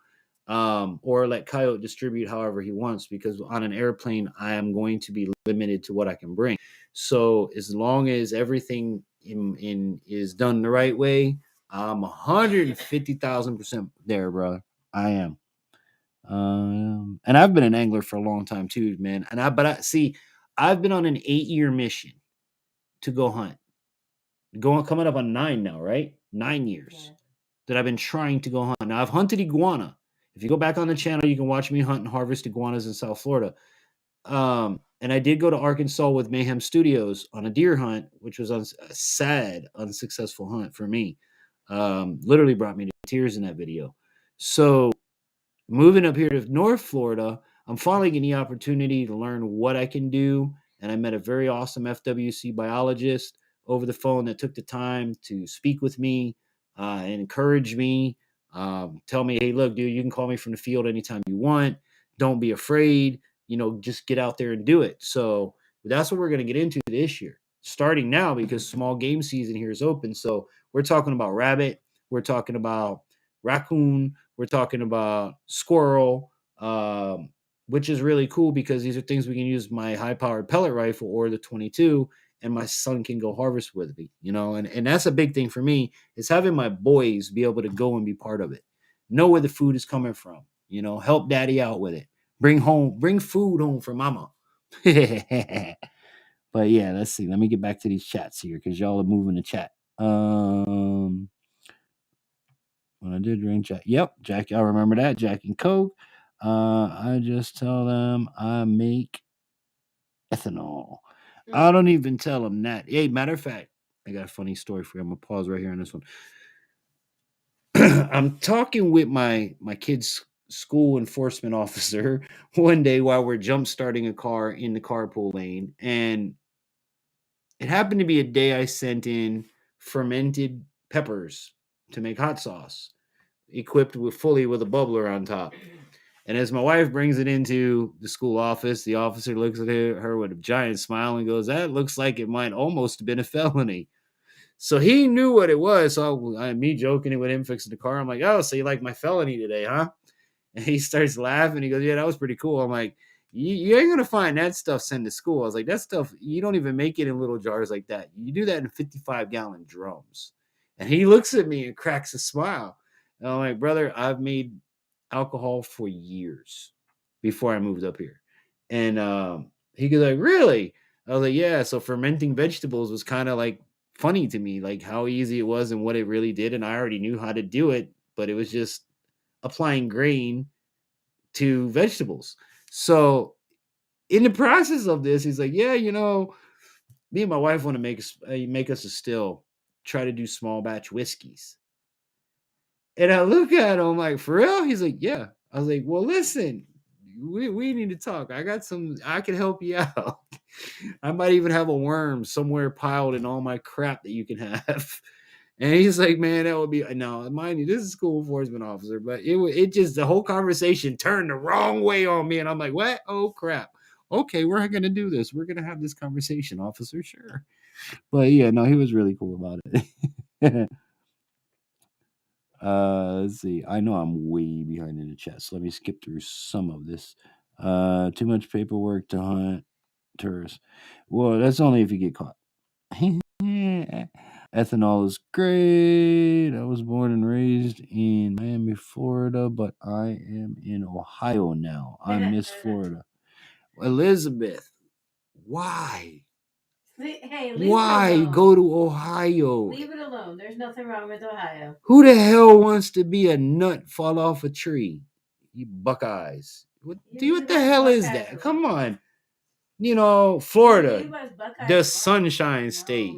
or let Coyote distribute however he wants, because on an airplane, I am going to be limited to what I can bring. So as long as everything is done the right way, I'm 150,000% there, brother. I am. And I've been an angler for a long time too, man. I've been on an 8-year mission to go hunt. Coming up on 9 now, right? 9 years that I've been trying to go hunt. Now I've hunted iguana. If you go back on the channel, you can watch me hunt and harvest iguanas in South Florida. And I did go to Arkansas with Mayhem Studios on a deer hunt, which was a sad, unsuccessful hunt for me. Literally brought me to tears in that video. So moving up here to North Florida, I'm finally getting the opportunity to learn what I can do and I met a very awesome FWC biologist over the phone that took the time to speak with me and encourage me. Tell me, hey, look, dude, you can call me from the field anytime you want. Don't be afraid. Just get out there and do it. So that's what we're going to get into this year, starting now because small game season here is open. So we're talking about rabbit. We're talking about raccoon. We're talking about squirrel, which is really cool because these are things we can use my high-powered pellet rifle or the 22, and my son can go harvest with me, and that's a big thing for me is having my boys be able to go and be part of it, know where the food is coming from, help daddy out with it, bring food home for mama. But yeah, let's see. Let me get back to these chats here because y'all are moving the chat. When I did drink Jack, yep, Jack, y'all remember that Jack and Coke. I just tell them I make ethanol. I don't even tell them that. Hey, matter of fact, I got a funny story for you. I'm gonna pause right here on this one. I'm talking with my kid's school enforcement officer one day while we're jump starting a car in the carpool lane, and it happened to be a day I sent in fermented peppers to make hot sauce, equipped fully with a bubbler on top. And as my wife brings it into the school office, the officer looks at her with a giant smile and goes, "That looks like it might almost have been a felony." So he knew what it was. So me joking with him fixing the car, I'm like, "Oh, so you like my felony today, huh?" And he starts laughing. He goes, "Yeah, that was pretty cool." I'm like, you ain't going to find that stuff sent to school. I was like, that stuff, you don't even make it in little jars like that. You do that in 55-gallon drums. And he looks at me and cracks a smile. And I'm like, brother, I've made alcohol for years before I moved up here. And he goes like, really? I was like, yeah. So fermenting vegetables was kind of like funny to me, like how easy it was and what it really did. And I already knew how to do it, but it was just applying grain to vegetables. So in the process of this, he's like, yeah, me and my wife want to make us a still, try to do small batch whiskeys. And I look at him like, for real? He's like, yeah. I was like, well, listen, we need to talk. I can help you out. I might even have a worm somewhere piled in all my crap that you can have. And he's like, man, that would be, no, mind you, this is a school enforcement officer, but it just, the whole conversation turned the wrong way on me. And I'm like, what? Oh, crap. Okay, we're going to do this. We're going to have this conversation, officer. Sure. But yeah, no, he was really cool about it. Let's see. I know I'm way behind in the chat, so let me skip through some of this. Too much paperwork to hunt tourists. Well, that's only if you get caught. Ethanol is great. I was born and raised in Miami, Florida, but I am in Ohio now. I miss Florida. Elizabeth, why? Hey, leave Why it alone. go to Ohio? Leave it alone. There's nothing wrong with Ohio. Who the hell wants to be a nut fall off a tree? You Buckeyes. What the hell is that? Come on. Florida, the Sunshine State.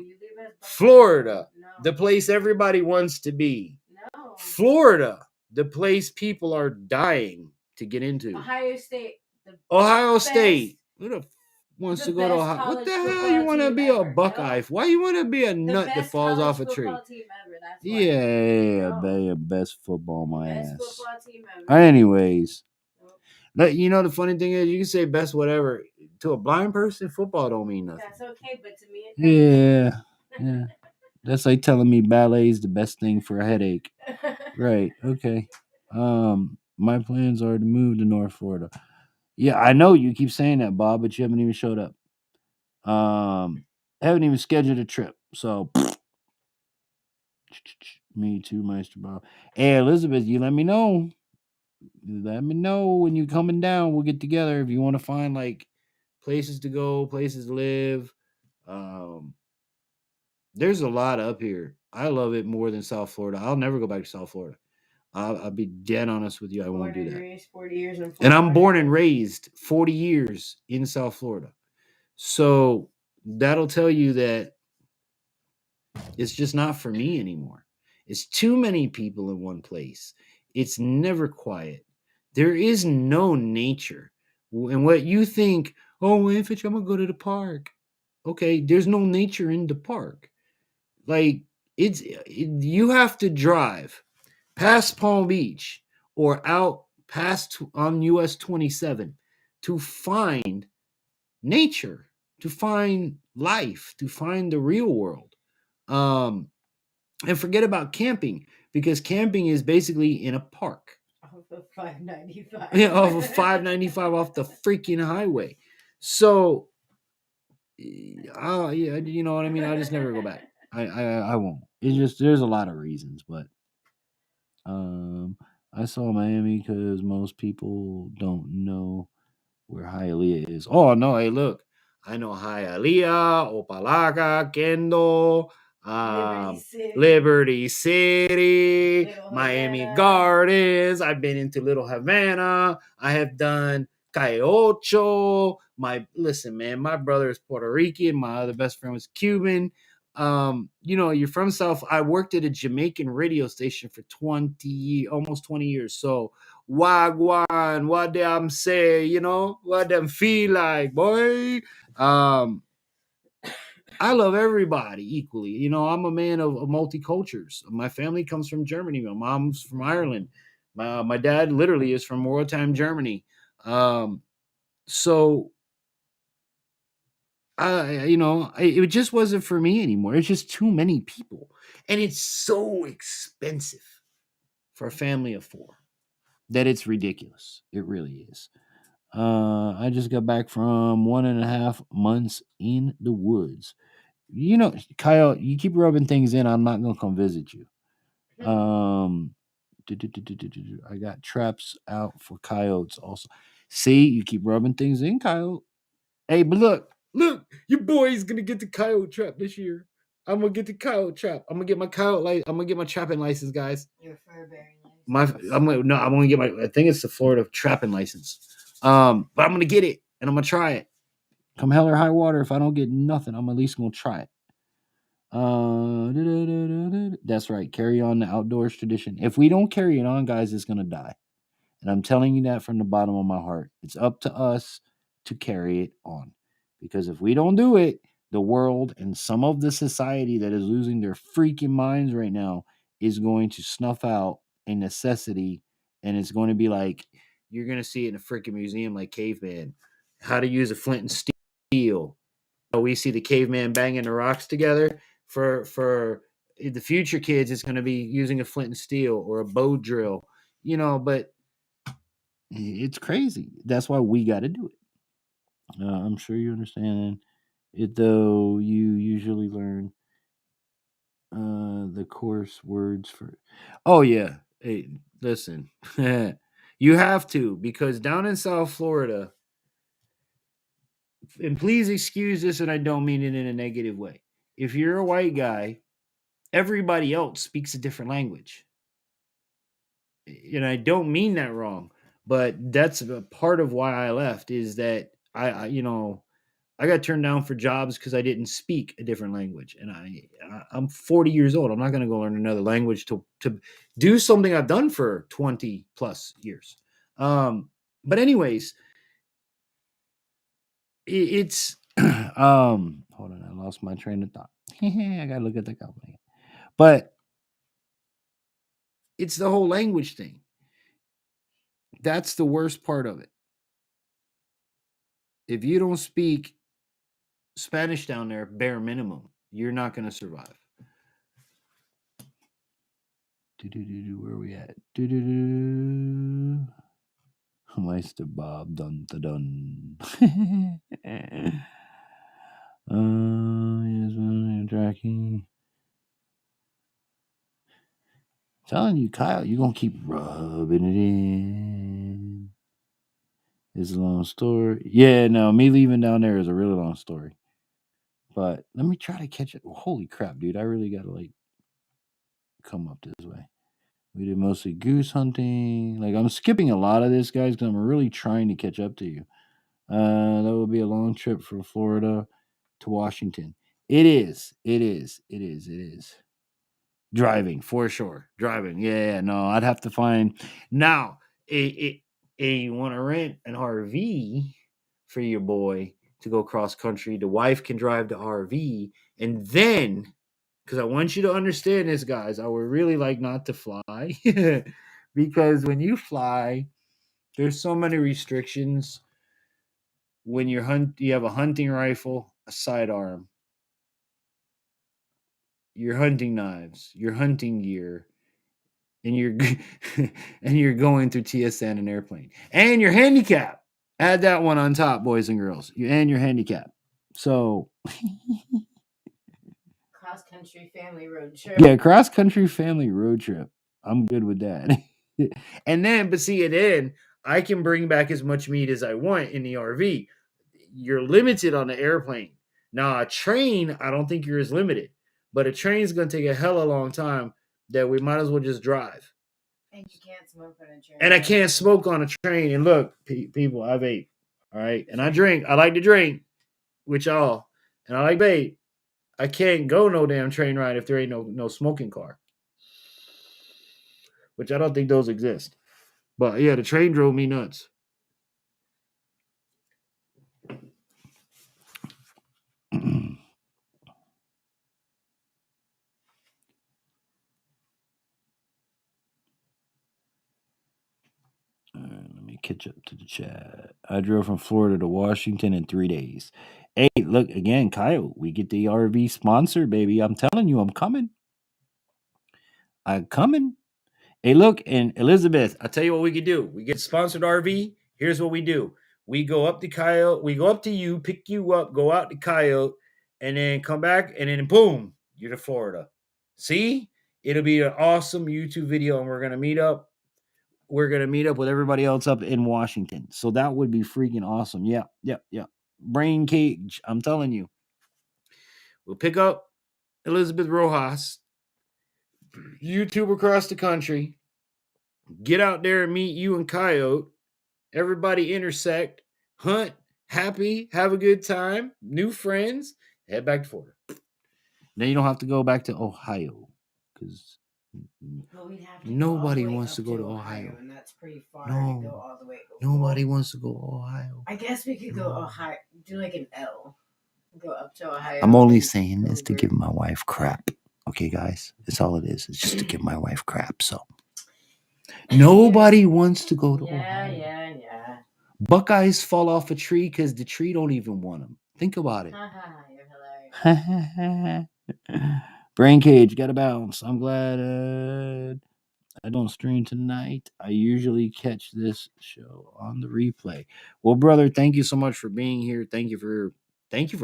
Florida, the place everybody wants to be. No. Florida, the place people are dying to get into. Ohio State. Ohio State. Who the wants to go to Ohio? What the hell you want to be a Buckeye? Nope. Why you want to be a nut that falls off a tree? Yeah, best football my ass. Football team ever. Anyways, the funny thing is, you can say best whatever to a blind person. Football don't mean nothing. That's okay, but to me, it yeah. That's like telling me ballet is the best thing for a headache. Right. Okay. My plans are to move to North Florida. Yeah, I know you keep saying that, Bob, but you haven't even showed up. Haven't even scheduled a trip. So me too, Meister Bob. Hey, Elizabeth, you let me know. Let me know when you're coming down. We'll get together if you want to find like places to go, places to live. There's a lot up here. I love it more than South Florida. I'll never go back to South Florida. I'll be dead honest with you. I won't do that. 40 years and I'm born and raised 40 years in South Florida. So that'll tell you that it's just not for me anymore. It's too many people in one place. It's never quiet. There is no nature. And what you think, oh, Infantry, I'm gonna go to the park. Okay, there's no nature in the park. Like you have to drive past Palm Beach or out past on US 27 to find nature, to find life, to find the real world. And forget about camping, because camping is basically in a park. Off of 595. Yeah, off of 595 off the freaking highway. So, yeah, you know what I mean? I just never go back. I won't. It's just there's a lot of reasons, but I saw Miami because most people don't know where Hialeah is. Oh no, hey look, I know Hialeah, Opalaca, Kendo, Liberty City, Little Miami Havana. Gardens. I've been into Little Havana. I have done Calle Ocho. Listen, man, my brother is Puerto Rican. My other best friend was Cuban. You're from South. I worked at a Jamaican radio station for almost 20 years. So wagwan, what them say, what them feel like, boy. I love everybody equally. I'm a man of multicultures. My family comes from Germany. My mom's from Ireland. My dad literally is from wartime Germany. So it just wasn't for me anymore. It's just too many people, and it's so expensive for a family of 4 that it's ridiculous. It really is. I just got back from 1.5 months in the woods. Kyle, you keep rubbing things in. I'm not gonna come visit you. I got traps out for coyotes also. See, you keep rubbing things in, coyote. Hey, but look, your boy's gonna get the coyote trap this year. I'm gonna get the coyote trap. I'm gonna get my I'm gonna get my trapping license, guys. Your fur bearing license. I'm gonna get I think it's the Florida trapping license. But I'm gonna get it and I'm gonna try it. Come hell or high water, if I don't get nothing, I'm at least gonna try it. That's right. Carry on the outdoors tradition. If we don't carry it on, guys, it's gonna die. And I'm telling you that from the bottom of my heart. It's up to us to carry it on. Because if we don't do it, the world and some of the society that is losing their freaking minds right now is going to snuff out a necessity. And it's going to be like, you're going to see it in a freaking museum like Caveman. How to use a flint and steel. We see the caveman banging the rocks together. For the future kids, it's going to be using a flint and steel or a bow drill. But it's crazy. That's why we got to do it. I'm sure you understand it, though. You usually learn the course words for. Oh yeah, hey, listen, you have to, because down in South Florida, and please excuse this, and I don't mean it in a negative way. If you're a white guy, everybody else speaks a different language, and I don't mean that wrong. But that's a part of why I left, is that I got turned down for jobs because I didn't speak a different language, and I'm 40 years old. I'm not going to go learn another language to do something I've done for 20 plus years. But anyways, it's hold on, I lost my train of thought. I gotta look at the company, but it's the whole language thing. That's the worst part of it. If you don't speak Spanish down there, bare minimum, you're not going to survive. Where are we at? Meister Bob, dun dun dun. Yes, tracking. Telling you, Kyle, you're gonna keep rubbing it in. It's a long story. Yeah, no, me leaving down there is a really long story. But let me try to catch it. Holy crap, dude! I really gotta come up this way. We did mostly goose hunting. I'm skipping a lot of this, guys, because I'm really trying to catch up to you. That would be a long trip from Florida to Washington. It is. Driving, for sure. Driving. Yeah, no, I'd have to find. Now, and you want to rent an RV for your boy to go cross country, the wife can drive the RV, and then, because I want you to understand this, guys, I would really like not to fly, because when you fly, there's so many restrictions. When you have a hunting rifle, a sidearm, your hunting knives, your hunting gear, and you're and you're going through TSN an airplane, and your handicap. Add that one on top, boys and girls. And your handicap. So Cross country family road trip. yeah, cross country family road trip. I'm good with that. And then, but see, then I can bring back as much meat as I want in the RV. You're limited on the airplane. Now, a train, I don't think you're as limited, but a train's going to take a hella long time that we might as well just drive. And you can't smoke on a train. And I can't smoke on a train. And look, people, I vape. All right. And I drink. I like to drink with y'all. And I like vape. I can't go no damn train ride if there ain't no smoking car. Which I don't think those exist. But yeah, the train drove me nuts. Let me catch up to the chat. I drove from Florida to Washington in 3 days. Hey, look again, Kyle. We get the RV sponsor, baby. I'm telling you, I'm coming. I'm coming. Hey, look, and Elizabeth, I'll tell you what we could do. We get sponsored RV. Here's what we do. We go up to Coyote. We go up to you, pick you up, go out to Coyote, and then come back, and then boom, you're to Florida. See? It'll be an awesome YouTube video, and we're going to meet up. We're going to meet up with everybody else up in Washington. So that would be freaking awesome. Yeah. Brain cage. I'm telling you. We'll pick up Elizabeth Rojas, YouTube across the country, get out there and meet you and Coyote. Everybody intersect, hunt, happy, have a good time, new friends, head back to Florida. Then you don't have to go back to Ohio because nobody wants to go to Ohio. And that's pretty far No, to go all the way. Nobody wants to go to Ohio. I guess we could go Ohio, do like an L, go up to Ohio. I'm only saying this to give my wife crap. Okay, guys, that's all it is. It's just to give my wife crap. So nobody wants to go to Ohio. Yeah. Buckeyes fall off a tree because the tree don't even want them. Think about it. You're hilarious. Brain cage, gotta bounce. I'm glad I don't stream tonight. I usually catch this show on the replay. Well, brother, thank you so much for being here. Thank you for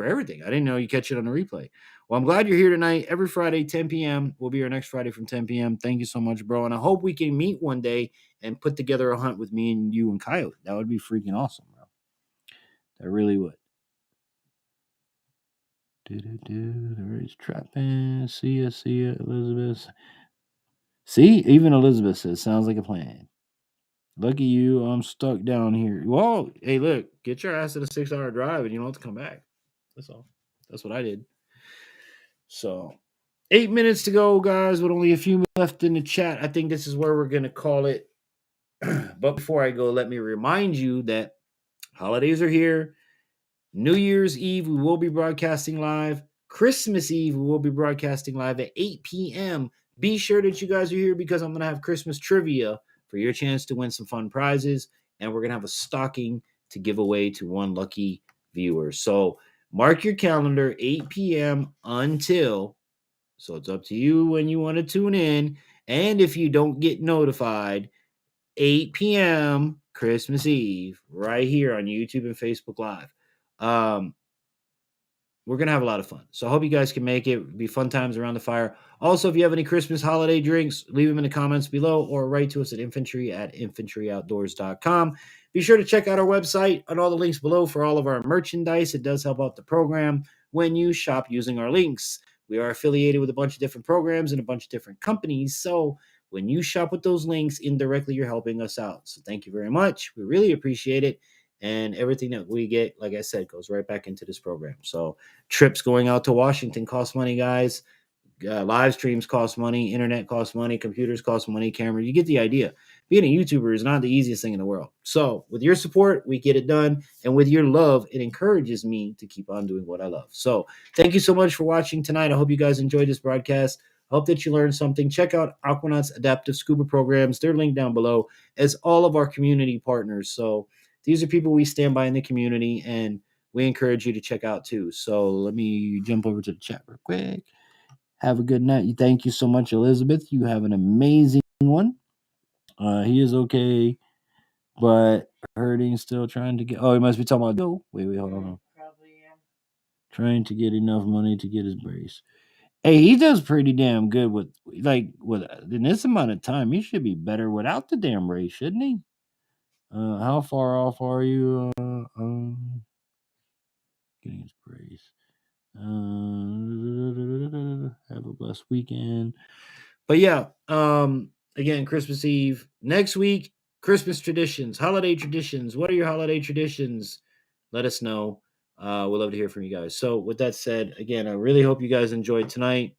everything. I didn't know you catch it on the replay. Well, I'm glad you're here tonight. Every Friday, 10 p.m. will be our next Friday from 10 p.m. Thank you so much, bro. And I hope we can meet one day and put together a hunt with me and you and Coyote. That would be freaking awesome, bro. That really would. There is trapping. See ya, Elizabeth. See, even Elizabeth says, sounds like a plan. Lucky you, I'm stuck down here. Whoa, hey, look, get your ass in a 6-hour drive and you don't have to come back. That's all. That's what I did. So, 8 minutes to go, guys, with only a few minutes left in the chat. I think this is where we're going to call it. But before I go, let me remind you that holidays are here. New Year's Eve, we will be broadcasting live. Christmas Eve, we will be broadcasting live at 8 p.m. Be sure that you guys are here because I'm going to have Christmas trivia for your chance to win some fun prizes. And we're going to have a stocking to give away to one lucky viewer. So mark your calendar, 8 p.m. until. So it's up to you when you want to tune in. And if you don't get notified, 8 p.m. Christmas Eve, right here on YouTube and Facebook Live. We're going to have a lot of fun. So I hope you guys can make it. It'll be fun times around the fire. Also, if you have any Christmas holiday drinks, leave them in the comments below or write to us at infantryoutdoors.com. Be sure to check out our website and all the links below for all of our merchandise. It does help out the program when you shop using our links. We are affiliated with a bunch of different programs and a bunch of different companies. So when you shop with those links, indirectly, you're helping us out. So thank you very much. We really appreciate it. And everything that we get, like I said, goes right back into this program. So trips going out to Washington cost money, guys. Live streams cost money. Internet costs money. Computers cost money. Camera. You get the idea. being a YouTuber is not the easiest thing in the world. So with your support, we get it done. And with your love, it encourages me to keep on doing what I love. So thank you so much for watching tonight. I hope you guys enjoyed this broadcast. I hope that you learned something. Check out Aquanauts Adaptive Scuba Programs. They're linked down below as all of our community partners. So these are people we stand by in the community, and we encourage you to check out too. So let me jump over to the chat real quick. Have a good night. Thank you so much, Elizabeth. You have an amazing one. He is okay, but hurting, still trying to get. Oh, he must be talking about. Oh, wait, hold on. Probably, yeah. Trying to get enough money to get his brace. Hey, he does pretty damn good with in this amount of time. He should be better without the damn brace, shouldn't he? How far off are you? Getting his brace. Have a blessed weekend. But yeah, again, Christmas Eve. Next week, Christmas traditions, holiday traditions. What are your holiday traditions? Let us know. We'd love to hear from you guys. So with that said, again, I really hope you guys enjoyed tonight.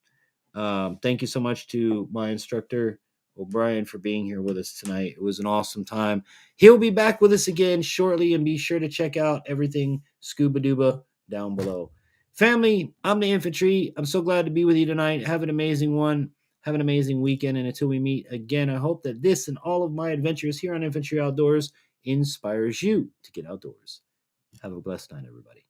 Thank you so much to my instructor, O'Brien, for being here with us tonight. It was an awesome time. He'll be back with us again shortly, and be sure to check out everything Scuba Duba down below. Family, I'm the Infantry. I'm so glad to be with you tonight. Have an amazing one. Have an amazing weekend. And until we meet again, I hope that this and all of my adventures here on Infantry Outdoors inspires you to get outdoors. Have a blessed night, everybody.